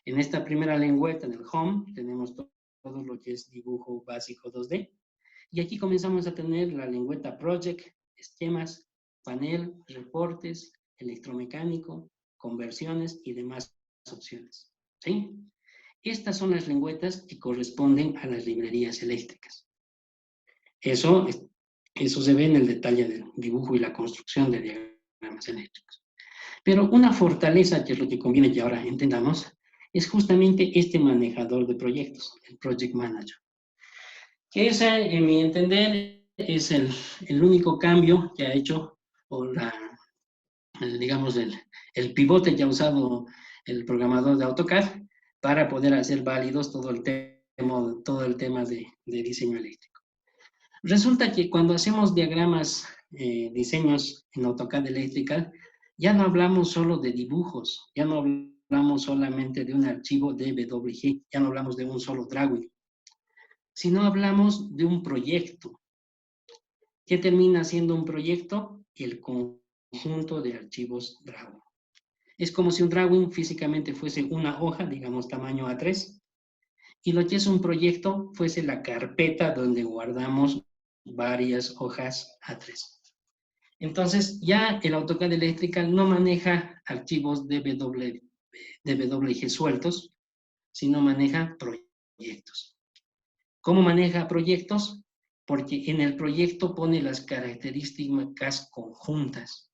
En esta primera lengüeta, en el Home, tenemos todo lo que es dibujo básico 2D, y aquí comenzamos a tener la lengüeta Project, esquemas, panel, reportes, electromecánico, conversiones y demás opciones. ¿Sí? Estas son las lengüetas que corresponden a las librerías eléctricas. Eso se ve en el detalle del dibujo y la construcción de diagramas eléctricos. Pero una fortaleza, que es lo que conviene que ahora entendamos, es justamente este manejador de proyectos, el Project Manager. Que ese, en mi entender, es el único cambio que ha hecho, o digamos, el pivote que ha usado el programador de AutoCAD para poder hacer válidos todo el tema de diseño eléctrico. Resulta que cuando hacemos diagramas, diseños en AutoCAD Electrical, ya no hablamos solo de dibujos, ya no hablamos solamente de un archivo DWG, ya no hablamos de un solo drawing, sino hablamos de un proyecto. ¿Qué termina siendo un proyecto? El conjunto de archivos drawing. Es como si un drawing físicamente fuese una hoja, digamos tamaño A3, y lo que es un proyecto fuese la carpeta donde guardamos varias hojas A3. Entonces, ya el AutoCAD Electrical no maneja archivos DWG sueltos, sino maneja proyectos. ¿Cómo maneja proyectos? Porque en el proyecto pone las características conjuntas.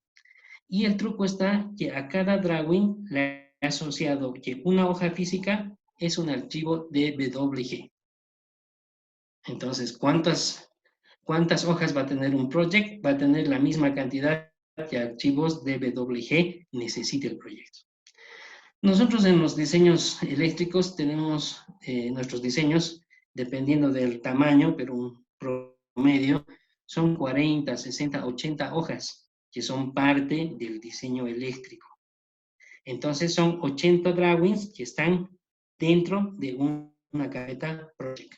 Y el truco está que a cada drawing le ha asociado que una hoja física es un archivo DWG. Entonces, ¿cuántas hojas va a tener un project? Va a tener la misma cantidad de archivos DWG necesita el proyecto. Nosotros en los diseños eléctricos tenemos nuestros diseños, dependiendo del tamaño, pero un promedio, son 40, 60, 80 hojas, que son parte del diseño eléctrico. Entonces son 80 drawings que están dentro de una carpeta project.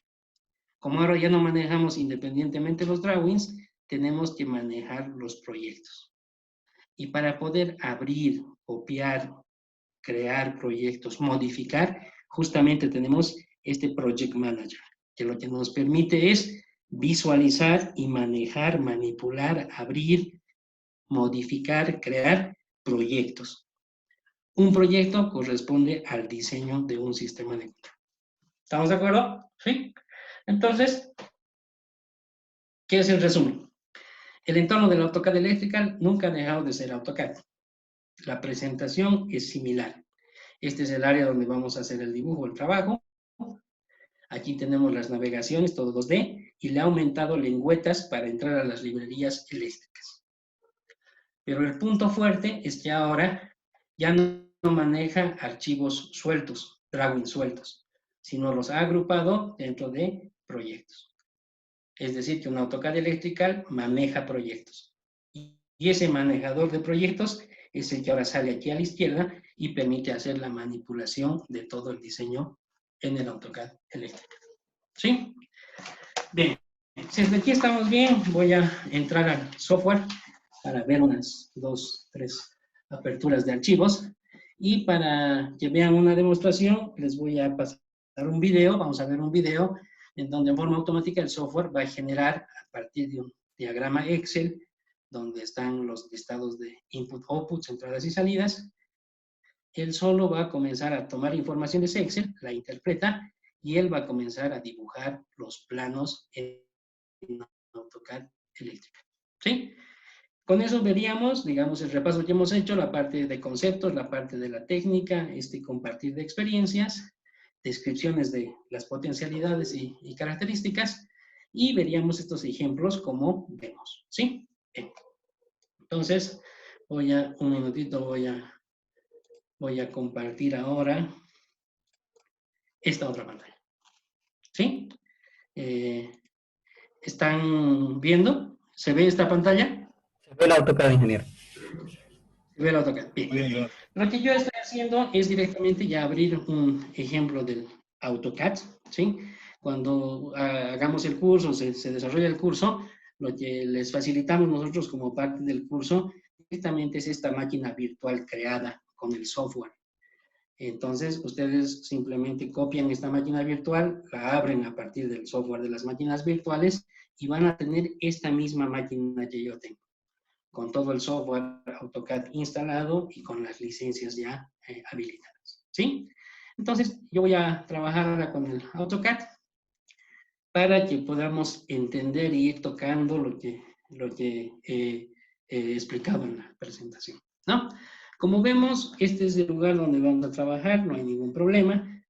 Como ahora ya no manejamos independientemente los drawings, tenemos que manejar los proyectos. Y para poder abrir, copiar, crear proyectos, modificar, justamente tenemos este Project Manager, que lo que nos permite es visualizar y manejar, manipular, abrir, modificar, crear proyectos. Un proyecto corresponde al diseño de un sistema de control. ¿Estamos de acuerdo? ¿Sí? Entonces, ¿qué es el resumen? El entorno del AutoCAD Electrical nunca ha dejado de ser AutoCAD. La presentación es similar. Este es el área donde vamos a hacer el dibujo, el trabajo. Aquí tenemos las navegaciones, todo 2D, y le ha aumentado lengüetas para entrar a las librerías eléctricas. Pero el punto fuerte es que ahora ya no maneja archivos sueltos, drawings sueltos, sino los ha agrupado dentro de proyectos. Es decir, que un AutoCAD Electrical maneja proyectos. Y ese manejador de proyectos es el que ahora sale aquí a la izquierda y permite hacer la manipulación de todo el diseño en el AutoCAD Electrical. ¿Sí? Bien, si desde aquí estamos bien, voy a entrar al software para ver unas 2, 3 aperturas de archivos. Y para que vean una demostración, les voy a pasar un video, vamos a ver un video en donde en forma automática el software va a generar a partir de un diagrama Excel, donde están los listados de input, outputs, entradas y salidas. Él solo va a comenzar a tomar información de ese Excel, la interpreta, y él va a comenzar a dibujar los planos en AutoCAD Electrical. ¿Sí? Con eso veríamos, digamos, el repaso que hemos hecho, la parte de conceptos, la parte de la técnica, compartir de experiencias, descripciones de las potencialidades y características, y veríamos estos ejemplos como vemos, ¿sí? Bien. Entonces, un minutito, voy a compartir ahora esta otra pantalla, ¿sí? ¿Están viendo? ¿Se ve esta pantalla? Se ve el AutoCAD, ingeniero. Se ve el AutoCAD. Bien. Lo que yo estoy haciendo es directamente ya abrir un ejemplo del AutoCAD, ¿sí? Cuando hagamos el curso, se desarrolla el curso, lo que les facilitamos nosotros como parte del curso directamente es esta máquina virtual creada con el software. Entonces, ustedes simplemente copian esta máquina virtual, la abren a partir del software de las máquinas virtuales y van a tener esta misma máquina que yo tengo, con todo el software AutoCAD instalado y con las licencias ya habilitadas, ¿sí? Entonces, yo voy a trabajar ahora con el AutoCAD para que podamos entender y ir tocando lo que he explicado en la presentación, ¿no? Como vemos, este es el lugar donde vamos a trabajar, no hay ningún problema.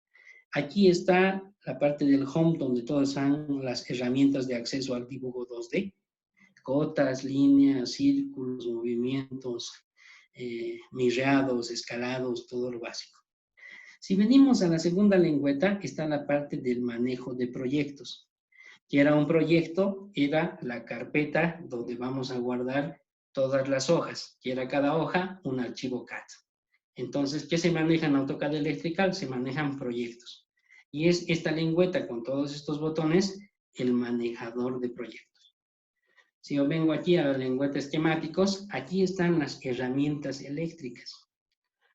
Aquí está la parte del home, donde todas están las herramientas de acceso al dibujo 2D. Cotas, líneas, círculos, movimientos, mirrados, escalados, todo lo básico. Si venimos a la segunda lengüeta, está la parte del manejo de proyectos. Que era un proyecto, era la carpeta donde vamos a guardar todas las hojas, que era cada hoja un archivo CAD. Entonces, ¿qué se maneja en AutoCAD Electrical? Se manejan proyectos. Y es esta lengüeta con todos estos botones el manejador de proyectos. Si yo vengo aquí a la lengüeta esquemáticos, aquí están las herramientas eléctricas.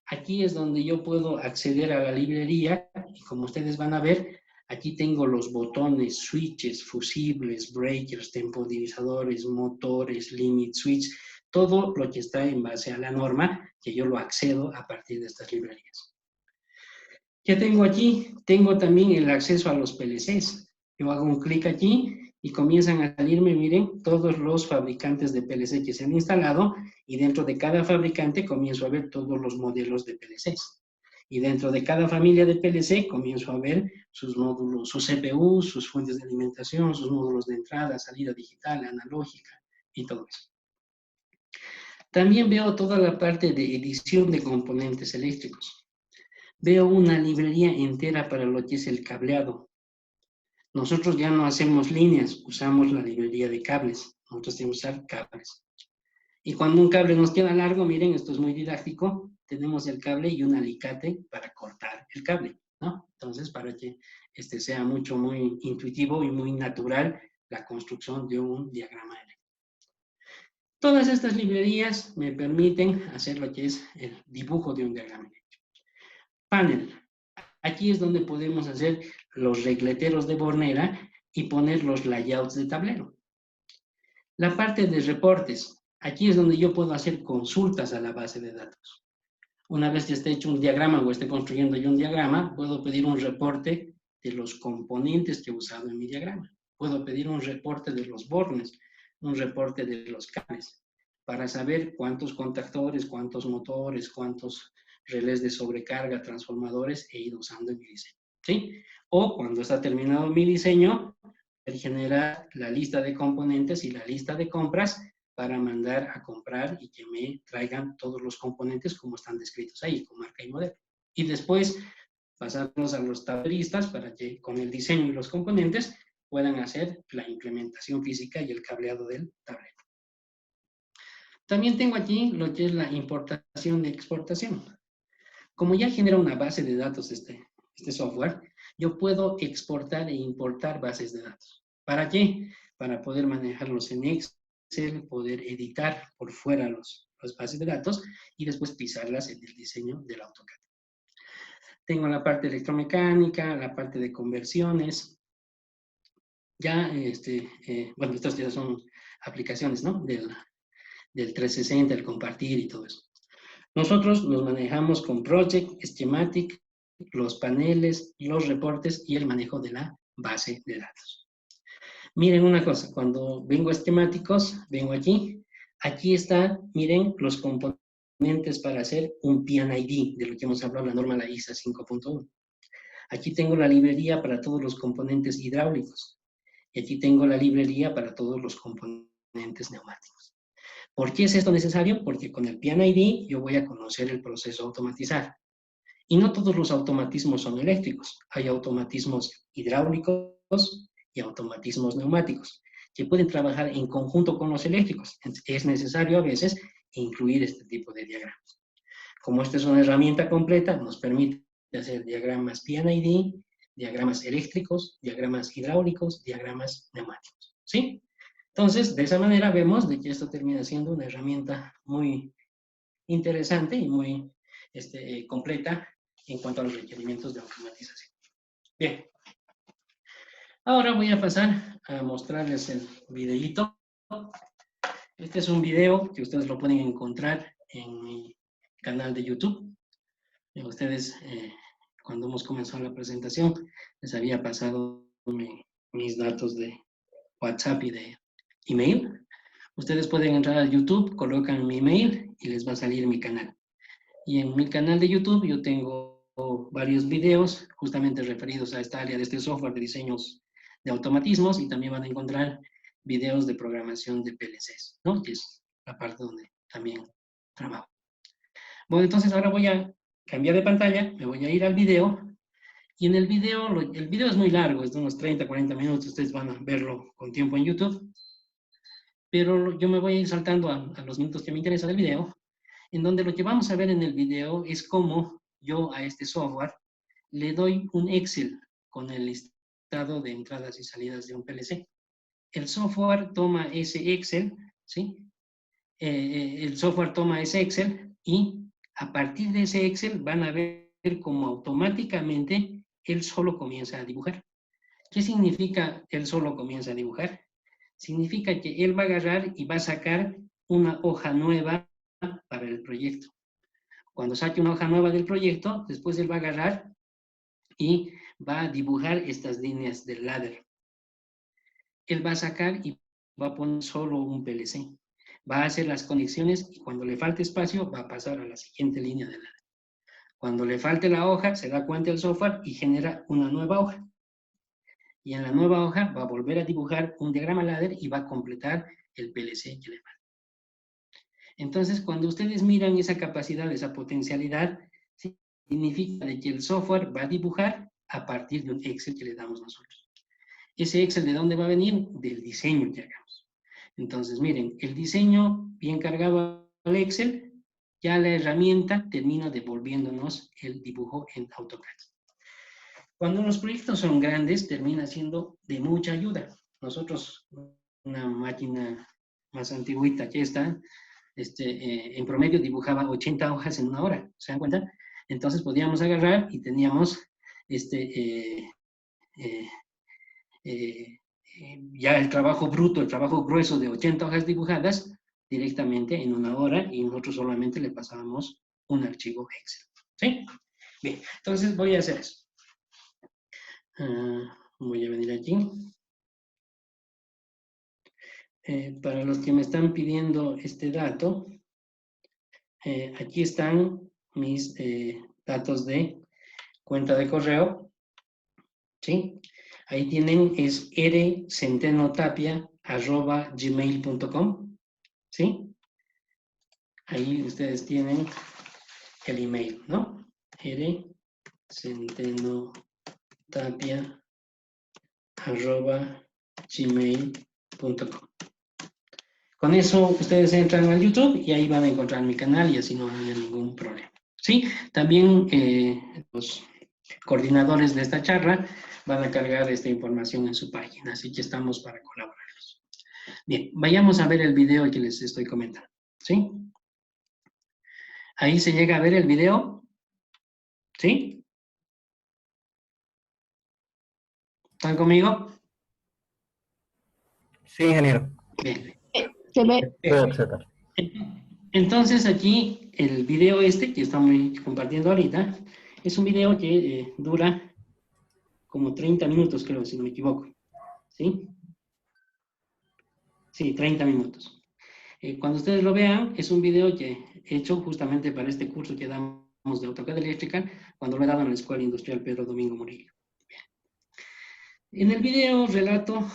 Aquí es donde yo puedo acceder a la librería y como ustedes van a ver, aquí tengo los botones, switches, fusibles, breakers, temporizadoras, motores, limit switch, todo lo que está en base a la norma, que yo lo accedo a partir de estas librerías. ¿Qué tengo aquí? Tengo también el acceso a los PLCs. Yo hago un clic aquí y comienzan a salirme, miren, todos los fabricantes de PLC que se han instalado y dentro de cada fabricante comienzo a ver todos los modelos de PLCs. Y dentro de cada familia de PLC comienzo a ver sus módulos, sus CPU, sus fuentes de alimentación, sus módulos de entrada, salida digital, analógica y todo eso. También veo toda la parte de edición de componentes eléctricos. Veo una librería entera para lo que es el cableado. Nosotros ya no hacemos líneas, usamos la librería de cables. Nosotros tenemos que usar cables. Y cuando un cable nos queda largo, miren, esto es muy didáctico, tenemos el cable y un alicate para cortar el cable, ¿no? Entonces, para que sea muy intuitivo y muy natural la construcción de un diagrama eléctrico. Todas estas librerías me permiten hacer lo que es el dibujo de un diagrama eléctrico. Panel. Aquí es donde podemos hacer los regleteros de Bornera y poner los layouts de tablero. La parte de reportes. Aquí es donde yo puedo hacer consultas a la base de datos. Una vez que esté hecho un diagrama o esté construyendo yo un diagrama, puedo pedir un reporte de los componentes que he usado en mi diagrama. Puedo pedir un reporte de los bornes, un reporte de los cables, para saber cuántos contactores, cuántos motores, cuántos relés de sobrecarga, transformadores he ido usando en mi diseño, ¿sí? O cuando está terminado mi diseño, generar la lista de componentes y la lista de compras para mandar a comprar y que me traigan todos los componentes como están descritos ahí, con marca y modelo. Y después pasarnos a los tableristas para que con el diseño y los componentes puedan hacer la implementación física y el cableado del tablero. También tengo aquí lo que es la importación y exportación. Como ya genera una base de datos este software, yo puedo exportar e importar bases de datos. ¿Para qué? Para poder manejarlos en Excel, poder editar por fuera las bases de datos y después pisarlas en el diseño del AutoCAD. Tengo la parte electromecánica, la parte de conversiones. Ya, bueno, estas ya son aplicaciones, ¿no? Del 360, el compartir y todo eso. Nosotros nos manejamos con Project, Schematic, los paneles, los reportes y el manejo de la base de datos. Miren una cosa, cuando vengo a esquemáticos, vengo aquí, Aquí está, miren, los componentes para hacer un PNID, de lo que hemos hablado, la norma la ISA 5.1. Aquí tengo la librería para todos los componentes hidráulicos. Y aquí tengo la librería para todos los componentes neumáticos. ¿Por qué es esto necesario? Porque con el PNID yo voy a conocer el proceso automatizar. Y no todos los automatismos son eléctricos. Hay automatismos hidráulicos y automatismos neumáticos, que pueden trabajar en conjunto con los eléctricos. Es necesario a veces incluir este tipo de diagramas. Como esta es una herramienta completa, nos permite hacer diagramas PNID, diagramas eléctricos, diagramas hidráulicos, diagramas neumáticos. ¿Sí? Entonces, de esa manera vemos de que esto termina siendo una herramienta muy interesante y muy completa en cuanto a los requerimientos de automatización. Bien. Ahora voy a pasar a mostrarles el videíto. Este es un video que ustedes lo pueden encontrar en mi canal de YouTube. Ustedes, cuando hemos comenzado la presentación, les había pasado mis datos de WhatsApp y de email. Ustedes pueden entrar a YouTube, colocan mi email y les va a salir mi canal. Y en mi canal de YouTube yo tengo varios videos justamente referidos a esta área de este software de diseños de automatismos, y también van a encontrar videos de programación de PLCs, ¿no? Que es la parte donde también trabajo. Bueno, entonces ahora voy a cambiar de pantalla, me voy a ir al video, y en el video es muy largo, es de unos 30, 40 minutos, ustedes van a verlo con tiempo en YouTube, pero yo me voy a ir saltando a los minutos que me interesa del video, en donde lo que vamos a ver en el video es cómo yo a este software le doy un Excel con el listado de entradas y salidas de un PLC. El software toma ese Excel, ¿sí? El software toma ese Excel y a partir de ese Excel van a ver cómo automáticamente él solo comienza a dibujar. ¿Qué significa él solo comienza a dibujar? Significa que él va a agarrar y va a sacar una hoja nueva para el proyecto. Cuando saque una hoja nueva del proyecto, después él va a agarrar y va a dibujar estas líneas del ladder. Él va a sacar y va a poner solo un PLC. Va a hacer las conexiones y cuando le falte espacio va a pasar a la siguiente línea del ladder. Cuando le falte la hoja, se da cuenta el software y genera una nueva hoja. Y en la nueva hoja va a volver a dibujar un diagrama ladder y va a completar el PLC que le falta. Entonces, cuando ustedes miran esa capacidad, esa potencialidad, significa de que el software va a dibujar a partir de un Excel que le damos nosotros. ¿Ese Excel de dónde va a venir? Del diseño que hagamos. Entonces, miren, el diseño bien cargado al Excel, ya la herramienta termina devolviéndonos el dibujo en AutoCAD. Cuando los proyectos son grandes, termina siendo de mucha ayuda. Nosotros, una máquina más antigüita que esta, en promedio dibujaba 80 hojas en una hora, ¿se dan cuenta? Entonces podíamos agarrar y teníamos ya el trabajo bruto, el trabajo grueso de 80 hojas dibujadas directamente en una hora, y nosotros solamente le pasábamos un archivo Excel. ¿Sí? Bien, entonces voy a hacer eso. Voy a venir aquí. Para los que me están pidiendo este dato, aquí están mis datos de cuenta de correo. ¿Sí? Ahí tienen, es rcentenotapia@gmail.com. ¿Sí? Ahí ustedes tienen el email, ¿no? rcentenotapia@gmail.com. Con eso ustedes entran al YouTube y ahí van a encontrar mi canal y así no hay ningún problema. ¿Sí? También los coordinadores de esta charla van a cargar esta información en su página, así que estamos para colaborarlos. Bien, vayamos a ver el video que les estoy comentando. ¿Sí? Ahí se llega a ver el video. ¿Sí? ¿Están conmigo? Sí, ingeniero. Bien. Se ve. Puedo observar. Entonces aquí el video que estamos compartiendo ahorita es un video que dura como 30 minutos, creo, si no me equivoco. ¿Sí? Sí, 30 minutos. Cuando ustedes lo vean, es un video que he hecho justamente para este curso que damos de AutoCAD Electrical, cuando lo he dado en la Escuela Industrial Pedro Domingo Murillo. En el video relato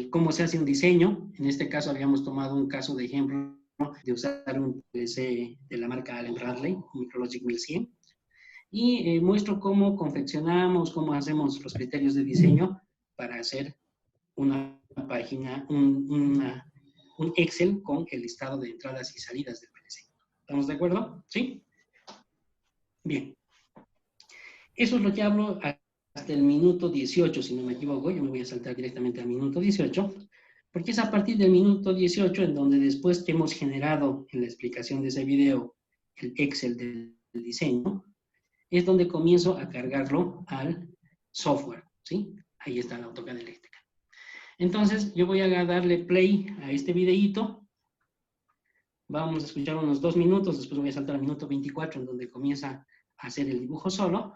cómo se hace un diseño. En este caso habíamos tomado un caso de ejemplo de usar un PLC de la marca Allen Bradley, un Micrologic 1100, y muestro cómo confeccionamos, cómo hacemos los criterios de diseño para hacer una página, un Excel con el listado de entradas y salidas del PLC. ¿Estamos de acuerdo? ¿Sí? Bien. Eso es lo que hablo hasta el minuto 18, si no me equivoco. Yo me voy a saltar directamente al minuto 18, porque es a partir del minuto 18 en donde después que hemos generado en la explicación de ese video el Excel del diseño, es donde comienzo a cargarlo al software, ¿sí? Ahí está la AutoCAD Electrical. Entonces, yo voy a darle play a este videíto. Vamos a escuchar unos 2 minutos, después voy a saltar al minuto 24, en donde comienza a hacer el dibujo solo,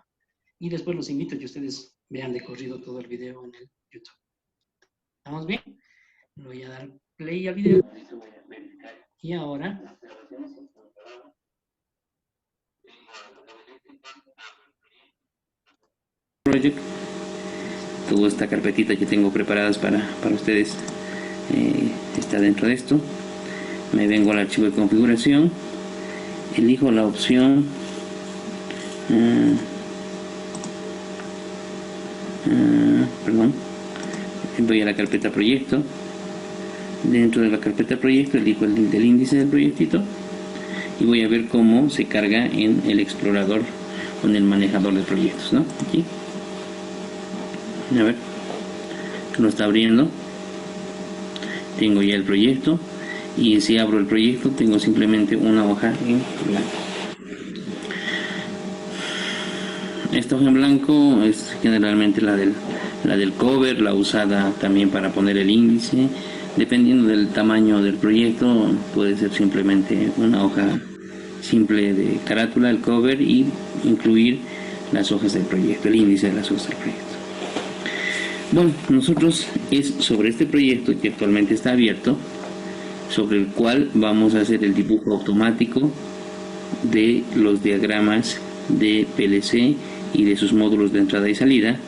y después los invito a que ustedes vean de corrido todo el video en el YouTube. ¿Estamos bien? Voy a dar play al video. Y ahora... Project. Toda esta carpetita que tengo preparadas para ustedes está dentro de esto. Me vengo al archivo de configuración, elijo la opción voy a la carpeta proyecto. Dentro de la carpeta proyecto elijo el del índice del proyectito y voy a ver cómo se carga en el explorador o en el manejador de proyectos, ¿no? Aquí, a ver, lo está abriendo. Tengo ya el proyecto y si abro el proyecto tengo simplemente una hoja en blanco. Esta hoja en blanco es generalmente la del cover, la usada también para poner el índice. Dependiendo del tamaño del proyecto, puede ser simplemente una hoja simple de carátula, el cover, y incluir las hojas del proyecto, el índice de las hojas del proyecto. Bueno, nosotros es sobre este proyecto que actualmente está abierto, sobre el cual vamos a hacer el dibujo automático de los diagramas de PLC y de sus módulos de entrada y salida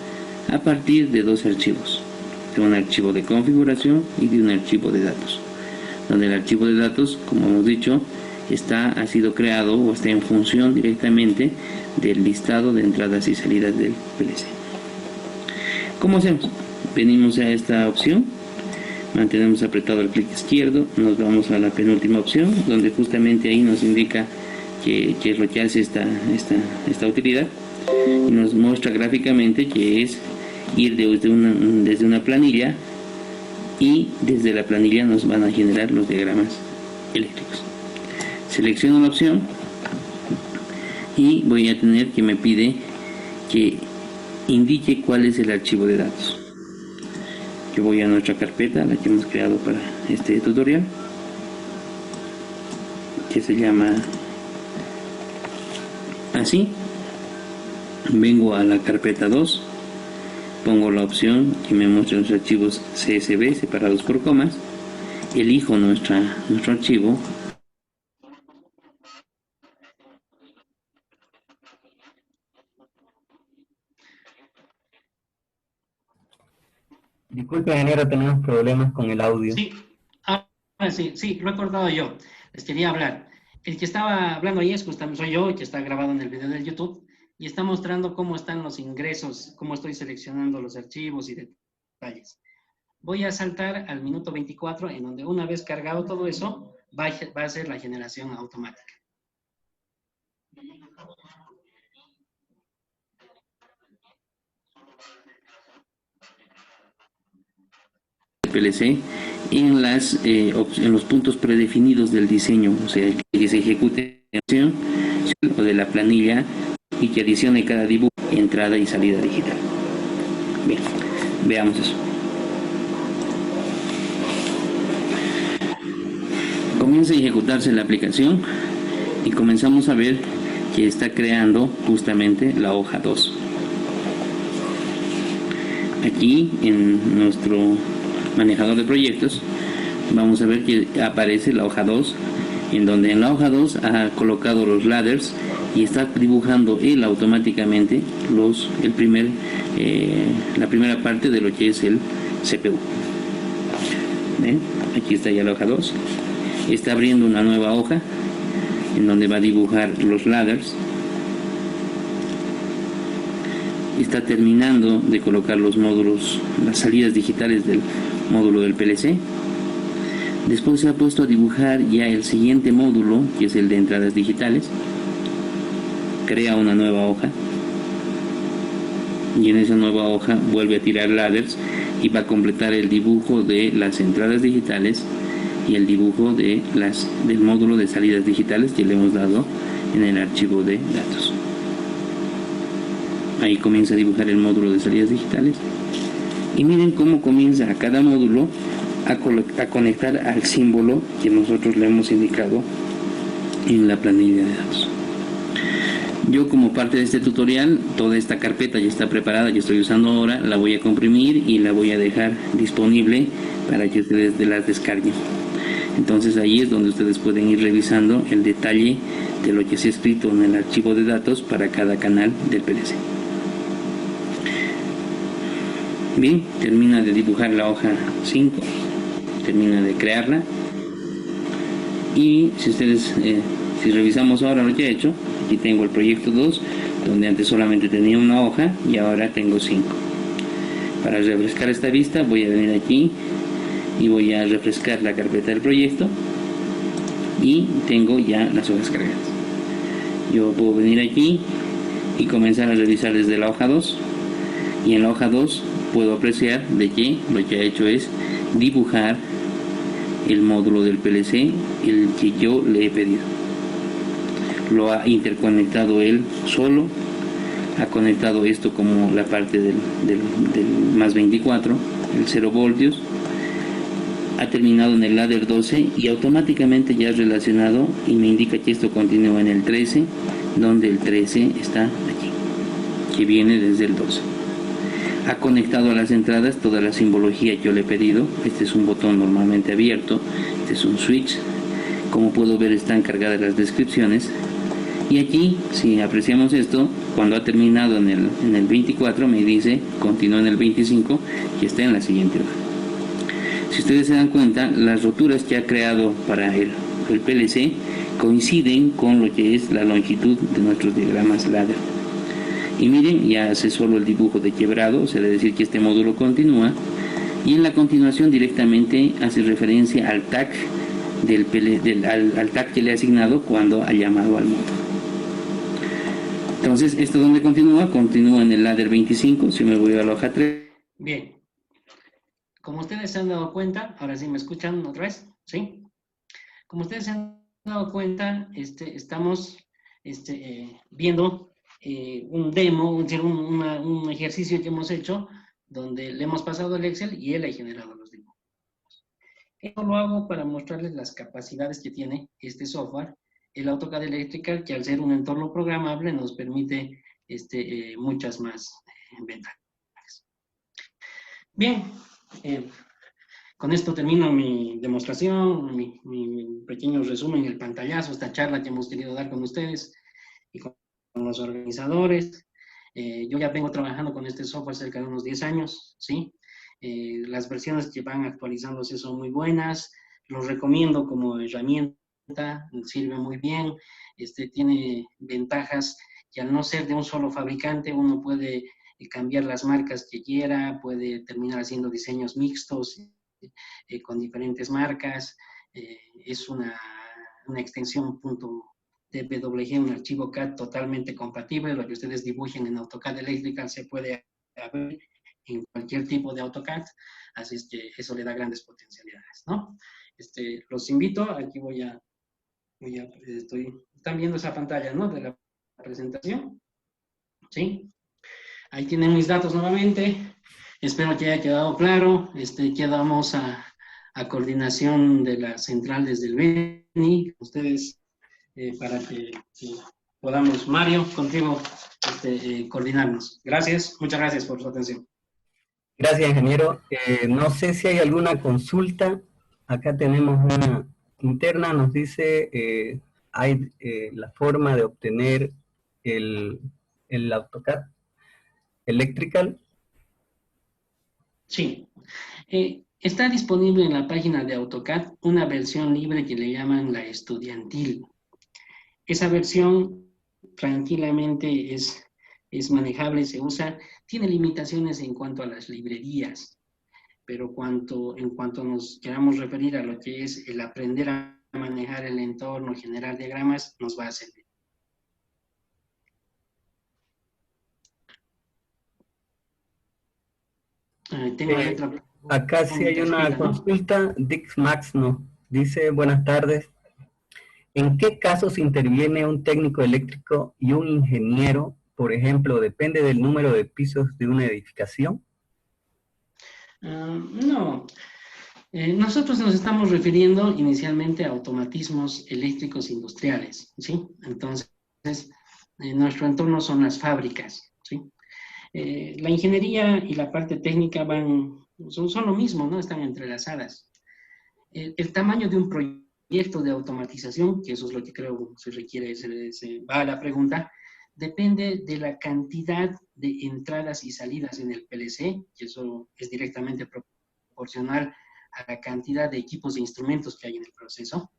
a partir de 2 archivos, de un archivo de configuración y de un archivo de datos, donde el archivo de datos, como hemos dicho, ha sido creado o está en función directamente del listado de entradas y salidas del PLC. ¿Cómo hacemos? Venimos a esta opción, mantenemos apretado el clic izquierdo, nos vamos a la penúltima opción, donde justamente ahí nos indica qué es lo que hace esta utilidad, y nos muestra gráficamente que es ir desde una planilla, y desde la planilla nos van a generar los diagramas eléctricos. Selecciono la opción y voy a tener que me pide que indique cuál es el archivo de datos. Yo voy a nuestra carpeta, la que hemos creado para este tutorial, que se llama así. Vengo a la carpeta 2, pongo la opción que me muestre los archivos CSV separados por comas, elijo nuestro archivo, Disculpe, ingeniero, tenemos problemas con el audio. Sí, sí, lo he acordado yo. Les quería hablar. El que estaba hablando ahí es justamente soy yo, que está grabado en el video del YouTube, y está mostrando cómo están los ingresos, cómo estoy seleccionando los archivos y detalles. Voy a saltar al minuto 24, en donde una vez cargado todo eso, va a ser la generación automática. PLC en los puntos predefinidos del diseño, o sea, que se ejecute o de la planilla y que adicione cada dibujo, entrada y salida digital. Bien, veamos eso. Comienza a ejecutarse la aplicación y comenzamos a ver que está creando justamente la hoja 2. Aquí en nuestro manejador de proyectos vamos a ver que aparece la hoja 2, en donde en la hoja 2 ha colocado los ladders y está dibujando él automáticamente la primera parte de lo que es el CPU. ¿Ven? Aquí está ya la hoja 2. Está abriendo una nueva hoja en donde va a dibujar los ladders. Está terminando de colocar los módulos, las salidas digitales del módulo del PLC. Después se ha puesto a dibujar ya el siguiente módulo, que es el de entradas digitales. Crea una nueva hoja y en esa nueva hoja vuelve a tirar ladders y va a completar el dibujo de las entradas digitales y el dibujo del módulo de salidas digitales que le hemos dado en el archivo de datos. Ahí comienza a dibujar el módulo de salidas digitales y miren cómo comienza a cada módulo a conectar al símbolo que nosotros le hemos indicado en la planilla de datos. Yo, como parte de este tutorial, toda esta carpeta ya está preparada, yo estoy usando ahora, la voy a comprimir y la voy a dejar disponible para que ustedes las descarguen. Entonces ahí es donde ustedes pueden ir revisando el detalle de lo que se ha escrito en el archivo de datos para cada canal del PLC. Bien, termina de dibujar la hoja 5, termina de crearla y si revisamos ahora lo que he hecho, aquí tengo el proyecto 2, donde antes solamente tenía una hoja y ahora tengo 5. Para refrescar esta vista voy a venir aquí y voy a refrescar la carpeta del proyecto y tengo ya las hojas cargadas. Yo puedo venir aquí y comenzar a revisar desde la hoja 2 y en la hoja 2 puedo apreciar de que lo que ha hecho es dibujar el módulo del PLC, el que yo le he pedido. Lo ha interconectado él solo, ha conectado esto como la parte del más 24, el 0 voltios, ha terminado en el ladder 12 y automáticamente ya es relacionado y me indica que esto continúa en el 13, donde el 13 está aquí, que viene desde el 12. Ha conectado a las entradas toda la simbología que yo le he pedido. Este es un botón normalmente abierto, este es un switch. Como puedo ver, están cargadas las descripciones. Y aquí, si apreciamos esto, cuando ha terminado en el 24, me dice continúa en el 25 y está en la siguiente hoja. Si ustedes se dan cuenta, las roturas que ha creado para el PLC coinciden con lo que es la longitud de nuestros diagramas ladder. Y miren, ya hace solo el dibujo de quebrado, o sea, decir que este módulo continúa, y en la continuación directamente hace referencia al tag al tag que le ha asignado cuando ha llamado al módulo. Entonces, ¿esto dónde continúa? Continúa en el ladder 25, si me voy a la hoja 3. Bien. Como ustedes se han dado cuenta, ahora sí me escuchan otra vez, ¿sí? Como ustedes se han dado cuenta, estamos viendo un demo, un ejercicio que hemos hecho donde le hemos pasado el Excel y él ha generado los dibujos. Esto lo hago para mostrarles las capacidades que tiene este software, el AutoCAD Electrical, que al ser un entorno programable nos permite muchas más ventajas. Bien, con esto termino mi demostración, mi pequeño resumen, el pantallazo, esta charla que hemos querido dar con ustedes y con los organizadores. Yo ya vengo trabajando con este software cerca de unos 10 años, ¿sí? Las versiones que van actualizándose son muy buenas, los recomiendo como herramienta, sirve muy bien, tiene ventajas que al no ser de un solo fabricante uno puede cambiar las marcas que quiera, puede terminar haciendo diseños mixtos con diferentes marcas, es una extensión .dpwg, un archivo CAD totalmente compatible, lo que ustedes dibujen en AutoCAD Electrical se puede ver en cualquier tipo de AutoCAD, así es que eso le da grandes potencialidades, ¿no? Los invito, aquí están viendo esa pantalla, ¿no? De la presentación, ¿sí? Ahí tienen mis datos nuevamente, espero que haya quedado claro, quedamos a coordinación de la central desde el BENI, ustedes para que podamos, Mario, contigo, coordinarnos. Gracias, muchas gracias por su atención. Gracias, ingeniero. No sé si hay alguna consulta acá tenemos una interna, nos dice, hay la forma de obtener el AutoCAD Electrical. Sí. Está disponible en la página de AutoCAD una versión libre que le llaman la estudiantil. Esa versión tranquilamente es manejable, se usa, tiene limitaciones en cuanto a las librerías, pero en cuanto nos queramos referir a lo que es el aprender a manejar el entorno, generar diagramas, nos va a servir. Tengo ahí otra acá sí hay una escrita, ¿no? consulta. Dix Max nos dice, buenas tardes. ¿En qué casos interviene un técnico eléctrico y un ingeniero? Por ejemplo, ¿depende del número de pisos de una edificación? No. Nosotros nos estamos refiriendo inicialmente a automatismos eléctricos industriales, ¿sí? Entonces, nuestro entorno son las fábricas, ¿sí? La ingeniería y la parte técnica son lo mismo, ¿no? Están entrelazadas. El tamaño de un proyecto de automatización, que eso es lo que creo se requiere, se va a la pregunta, depende de la cantidad de entradas y salidas en el PLC, que eso es directamente proporcional a la cantidad de equipos e instrumentos que hay en el proceso,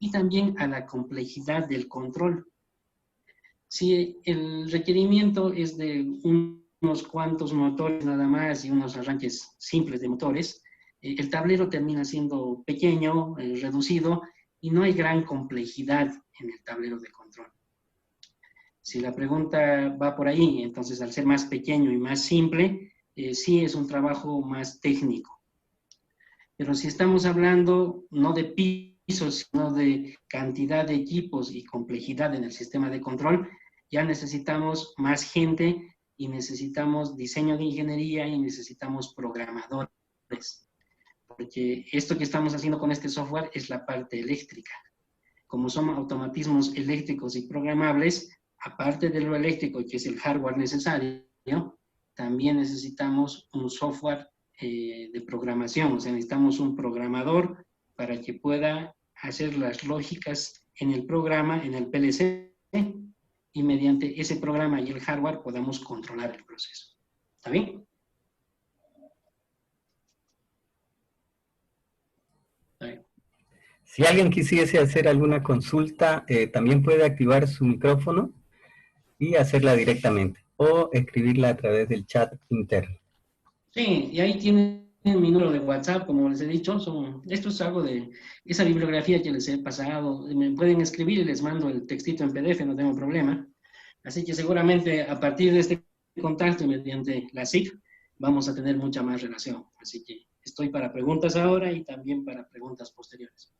y también a la complejidad del control. Si el requerimiento es de unos cuantos motores nada más y unos arranques simples de motores, el tablero termina siendo pequeño, reducido, y no hay gran complejidad en el tablero de control. Si la pregunta va por ahí, entonces al ser más pequeño y más simple, sí es un trabajo más técnico. Pero si estamos hablando no de pisos, sino de cantidad de equipos y complejidad en el sistema de control, ya necesitamos más gente y necesitamos diseño de ingeniería y necesitamos programadores. Porque esto que estamos haciendo con este software es la parte eléctrica. Como son automatismos eléctricos y programables, aparte de lo eléctrico, que es el hardware necesario, también necesitamos un software de programación, o sea, necesitamos un programador para que pueda hacer las lógicas en el programa, en el PLC, y mediante ese programa y el hardware podamos controlar el proceso. ¿Está bien? Si alguien quisiese hacer alguna consulta, también puede activar su micrófono y hacerla directamente, o escribirla a través del chat interno. Sí, y ahí tienen mi número de WhatsApp, como les he dicho. Esto es algo de esa bibliografía que les he pasado. Me pueden escribir y les mando el textito en PDF, no tengo problema. Así que seguramente a partir de este contacto mediante la SIC vamos a tener mucha más relación. Así que estoy para preguntas ahora y también para preguntas posteriores.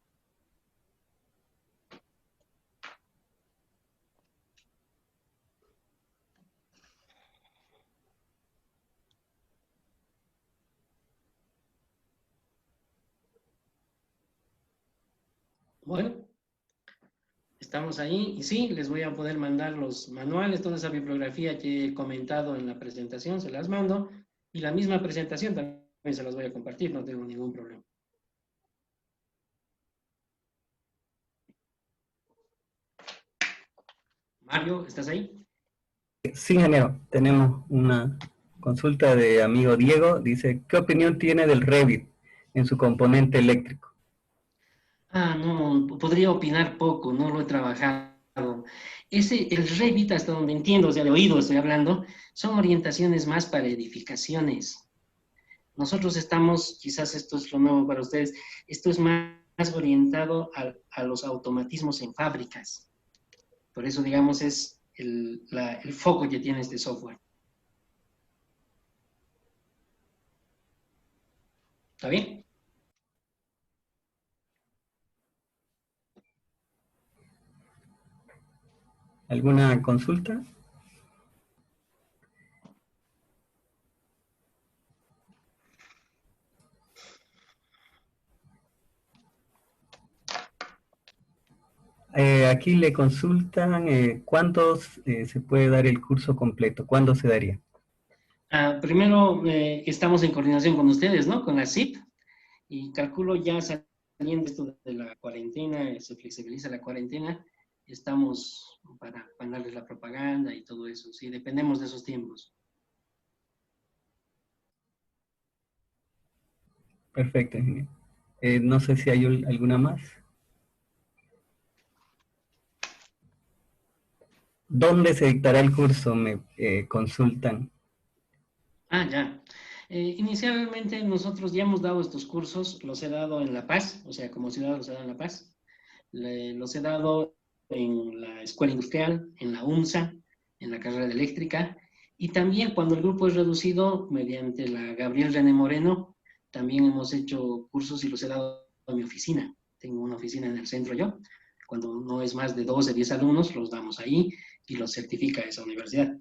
Bueno, estamos ahí y sí, les voy a poder mandar los manuales, toda esa bibliografía que he comentado en la presentación, se las mando, y la misma presentación también se las voy a compartir, no tengo ningún problema. Mario, ¿estás ahí? Sí, ingeniero, tenemos una consulta de amigo Diego. Dice, ¿qué opinión tiene del Revit en su componente eléctrico? No, podría opinar poco, no lo he trabajado. El Revit, hasta donde entiendo, o sea, de oído estoy hablando, son orientaciones más para edificaciones. Nosotros estamos, quizás esto es lo nuevo para ustedes, esto es más orientado a los automatismos en fábricas. Por eso, digamos, es el foco que tiene este software. ¿Está bien? ¿Alguna consulta? Aquí le consultan cuántos se puede dar el curso completo, ¿cuándo se daría? Primero, estamos en coordinación con ustedes, ¿no? Con la CIP, y calculo ya saliendo esto de la cuarentena, se flexibiliza la cuarentena, estamos para mandarles la propaganda y todo eso, sí, dependemos de esos tiempos. Perfecto, ingeniero. No sé si hay alguna más. ¿Dónde se dictará el curso? Me consultan. Ah, ya. Inicialmente nosotros ya hemos dado estos cursos, los he dado en La Paz, o sea, como ciudad los he dado en La Paz. Los he dado en la Escuela Industrial, en la UNSA, en la carrera de eléctrica, y también cuando el grupo es reducido, mediante la Gabriel René Moreno, también hemos hecho cursos y los he dado a mi oficina. Tengo una oficina en el centro yo. Cuando no es más de 12, 10 alumnos, los damos ahí y los certifica esa universidad.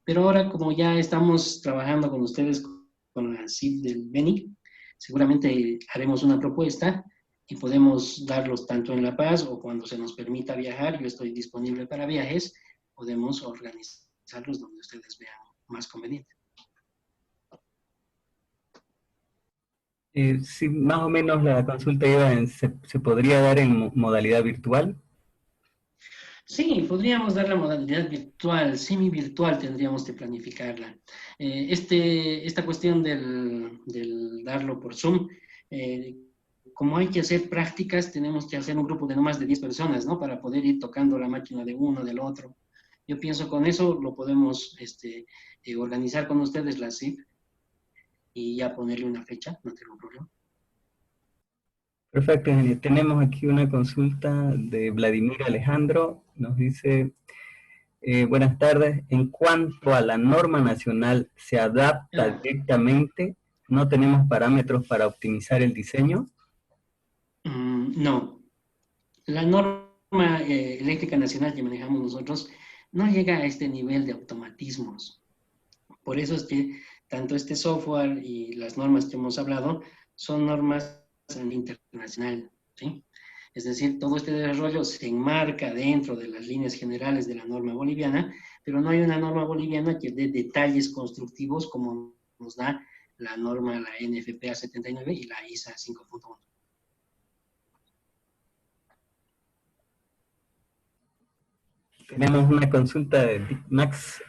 Pero ahora, como ya estamos trabajando con ustedes con la CIF del BENIC, seguramente haremos una propuesta y podemos darlos tanto en La Paz o cuando se nos permita viajar. Yo estoy disponible para viajes, podemos organizarlos donde ustedes vean más conveniente. Sí, más o menos la consulta iba ¿se podría dar en modalidad virtual? Sí, podríamos dar la modalidad virtual, semi-virtual tendríamos que planificarla. Esta cuestión del darlo por Zoom, como hay que hacer prácticas, tenemos que hacer un grupo de no más de 10 personas, ¿no? Para poder ir tocando la máquina de uno, del otro. Yo pienso con eso lo podemos organizar con ustedes la CIP y ya ponerle una fecha, no tengo problema. Perfecto, ingeniero. Tenemos aquí una consulta de Vladimir Alejandro. Nos dice, buenas tardes. En cuanto a la norma nacional, ¿se adapta directamente? ¿No tenemos parámetros para optimizar el diseño? No. La norma eléctrica nacional que manejamos nosotros no llega a este nivel de automatismos. Por eso es que tanto este software y las normas que hemos hablado son normas a nivel internacional, ¿sí? Es decir, todo este desarrollo se enmarca dentro de las líneas generales de la norma boliviana, pero no hay una norma boliviana que dé detalles constructivos como nos da la norma, la NFPA 79 y la ISA 5.1. Tenemos una consulta de Max.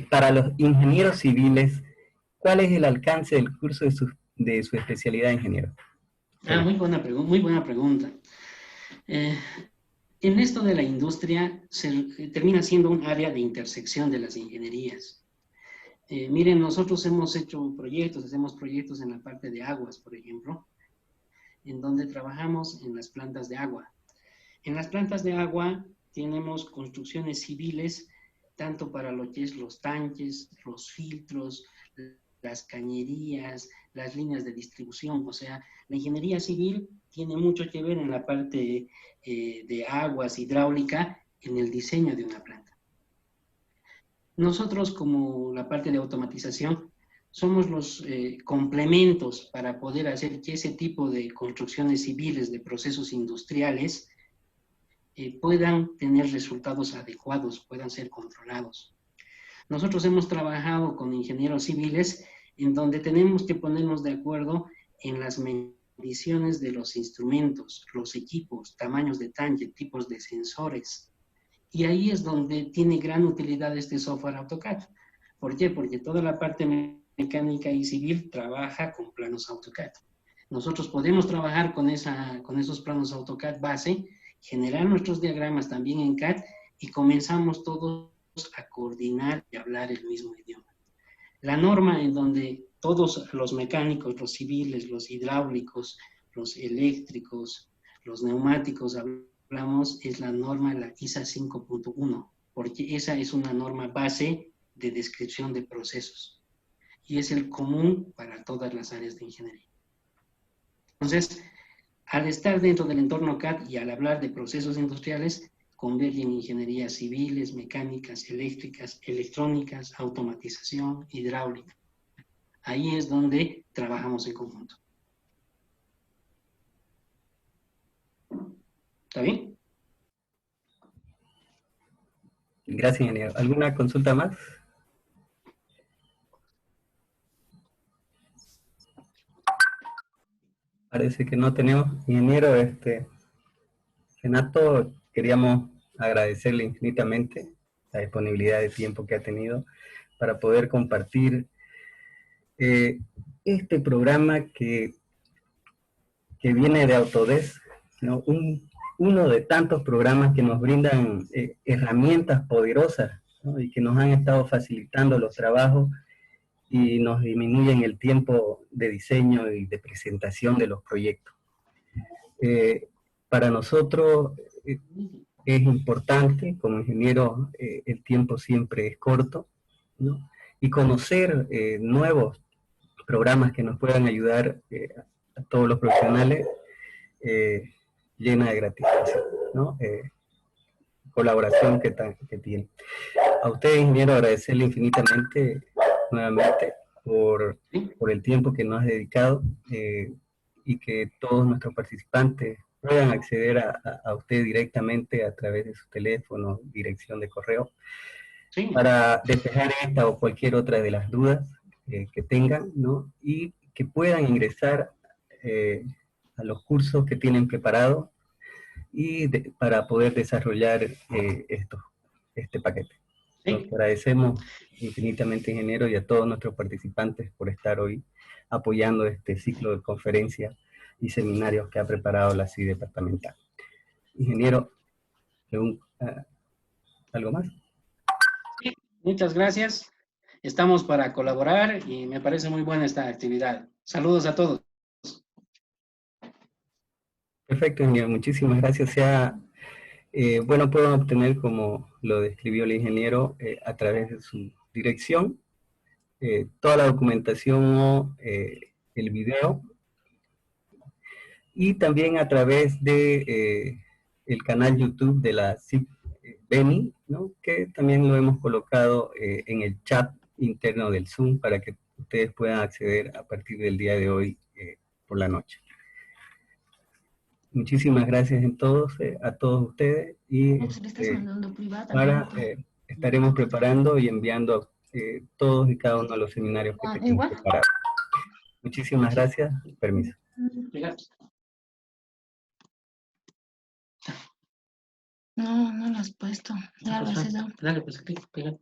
Para los ingenieros civiles, ¿cuál es el alcance del curso de su especialidad de ingeniero? Muy buena pregunta. En esto de la industria termina siendo un área de intersección de las ingenierías. Miren, nosotros hacemos proyectos en la parte de aguas, por ejemplo, en donde trabajamos en las plantas de agua. En las plantas de agua tenemos construcciones civiles, tanto para lo que es los tanques, los filtros, las cañerías, las líneas de distribución. O sea, la ingeniería civil tiene mucho que ver en la parte de aguas, hidráulica, en el diseño de una planta. Nosotros, como la parte de automatización, somos los complementos para poder hacer que ese tipo de construcciones civiles, de procesos industriales, puedan tener resultados adecuados, puedan ser controlados. Nosotros hemos trabajado con ingenieros civiles en donde tenemos que ponernos de acuerdo en las mediciones de los instrumentos, los equipos, tamaños de tanque, tipos de sensores. Y ahí es donde tiene gran utilidad este software AutoCAD. ¿Por qué? Porque toda la parte mecánica y civil trabaja con planos AutoCAD. Nosotros podemos trabajar con esos planos AutoCAD base, generar nuestros diagramas también en CAD y comenzamos todos a coordinar y hablar el mismo idioma. La norma en donde todos los mecánicos, los civiles, los hidráulicos, los eléctricos, los neumáticos hablamos es la norma, la ISA 5.1, porque esa es una norma base de descripción de procesos y es el común para todas las áreas de ingeniería. Entonces, al estar dentro del entorno CAD y al hablar de procesos industriales, convergen ingenierías civiles, mecánicas, eléctricas, electrónicas, automatización, hidráulica. Ahí es donde trabajamos en conjunto. ¿Está bien? Gracias, ingeniero. ¿Alguna consulta más? Parece que no tenemos. Ingeniero, Renato, queríamos agradecerle infinitamente la disponibilidad de tiempo que ha tenido para poder compartir este programa que viene de Autodesk, ¿no? Uno de tantos programas que nos brindan herramientas poderosas, ¿no? Y que nos han estado facilitando los trabajos y nos disminuyen el tiempo de diseño y de presentación de los proyectos. Para nosotros es importante, como ingeniero, el tiempo siempre es corto, ¿no? Y conocer nuevos programas que nos puedan ayudar a todos los profesionales llena de gratificación, ¿no? Colaboración que tiene. A usted, ingeniero, agradecerle infinitamente nuevamente por el tiempo que nos ha dedicado y que todos nuestros participantes puedan acceder a usted directamente a través de su teléfono, dirección de correo, Sí. Para despejar esta o cualquier otra de las dudas que tengan, ¿no? Y que puedan ingresar a los cursos que tienen preparados y para poder desarrollar este paquete. Sí. Nos agradecemos infinitamente, ingeniero, y a todos nuestros participantes por estar hoy apoyando este ciclo de conferencias y seminarios que ha preparado la CIE departamental. Ingeniero, ¿algo más? Sí, muchas gracias. Estamos para colaborar y me parece muy buena esta actividad. Saludos a todos. Perfecto, ingeniero. Muchísimas gracias. Bueno, pueden obtener, como lo describió el ingeniero, a través de su dirección, toda la documentación o el video, y también a través de el canal YouTube de la CIP Beni, ¿no? Que también lo hemos colocado en el chat interno del Zoom para que ustedes puedan acceder a partir del día de hoy por la noche. Muchísimas gracias a todos ustedes, y estaremos preparando y enviando todos y cada uno de los seminarios que tenemos preparados. Muchísimas gracias. Permiso. No, no lo has puesto. Dale, pues aquí, pégale.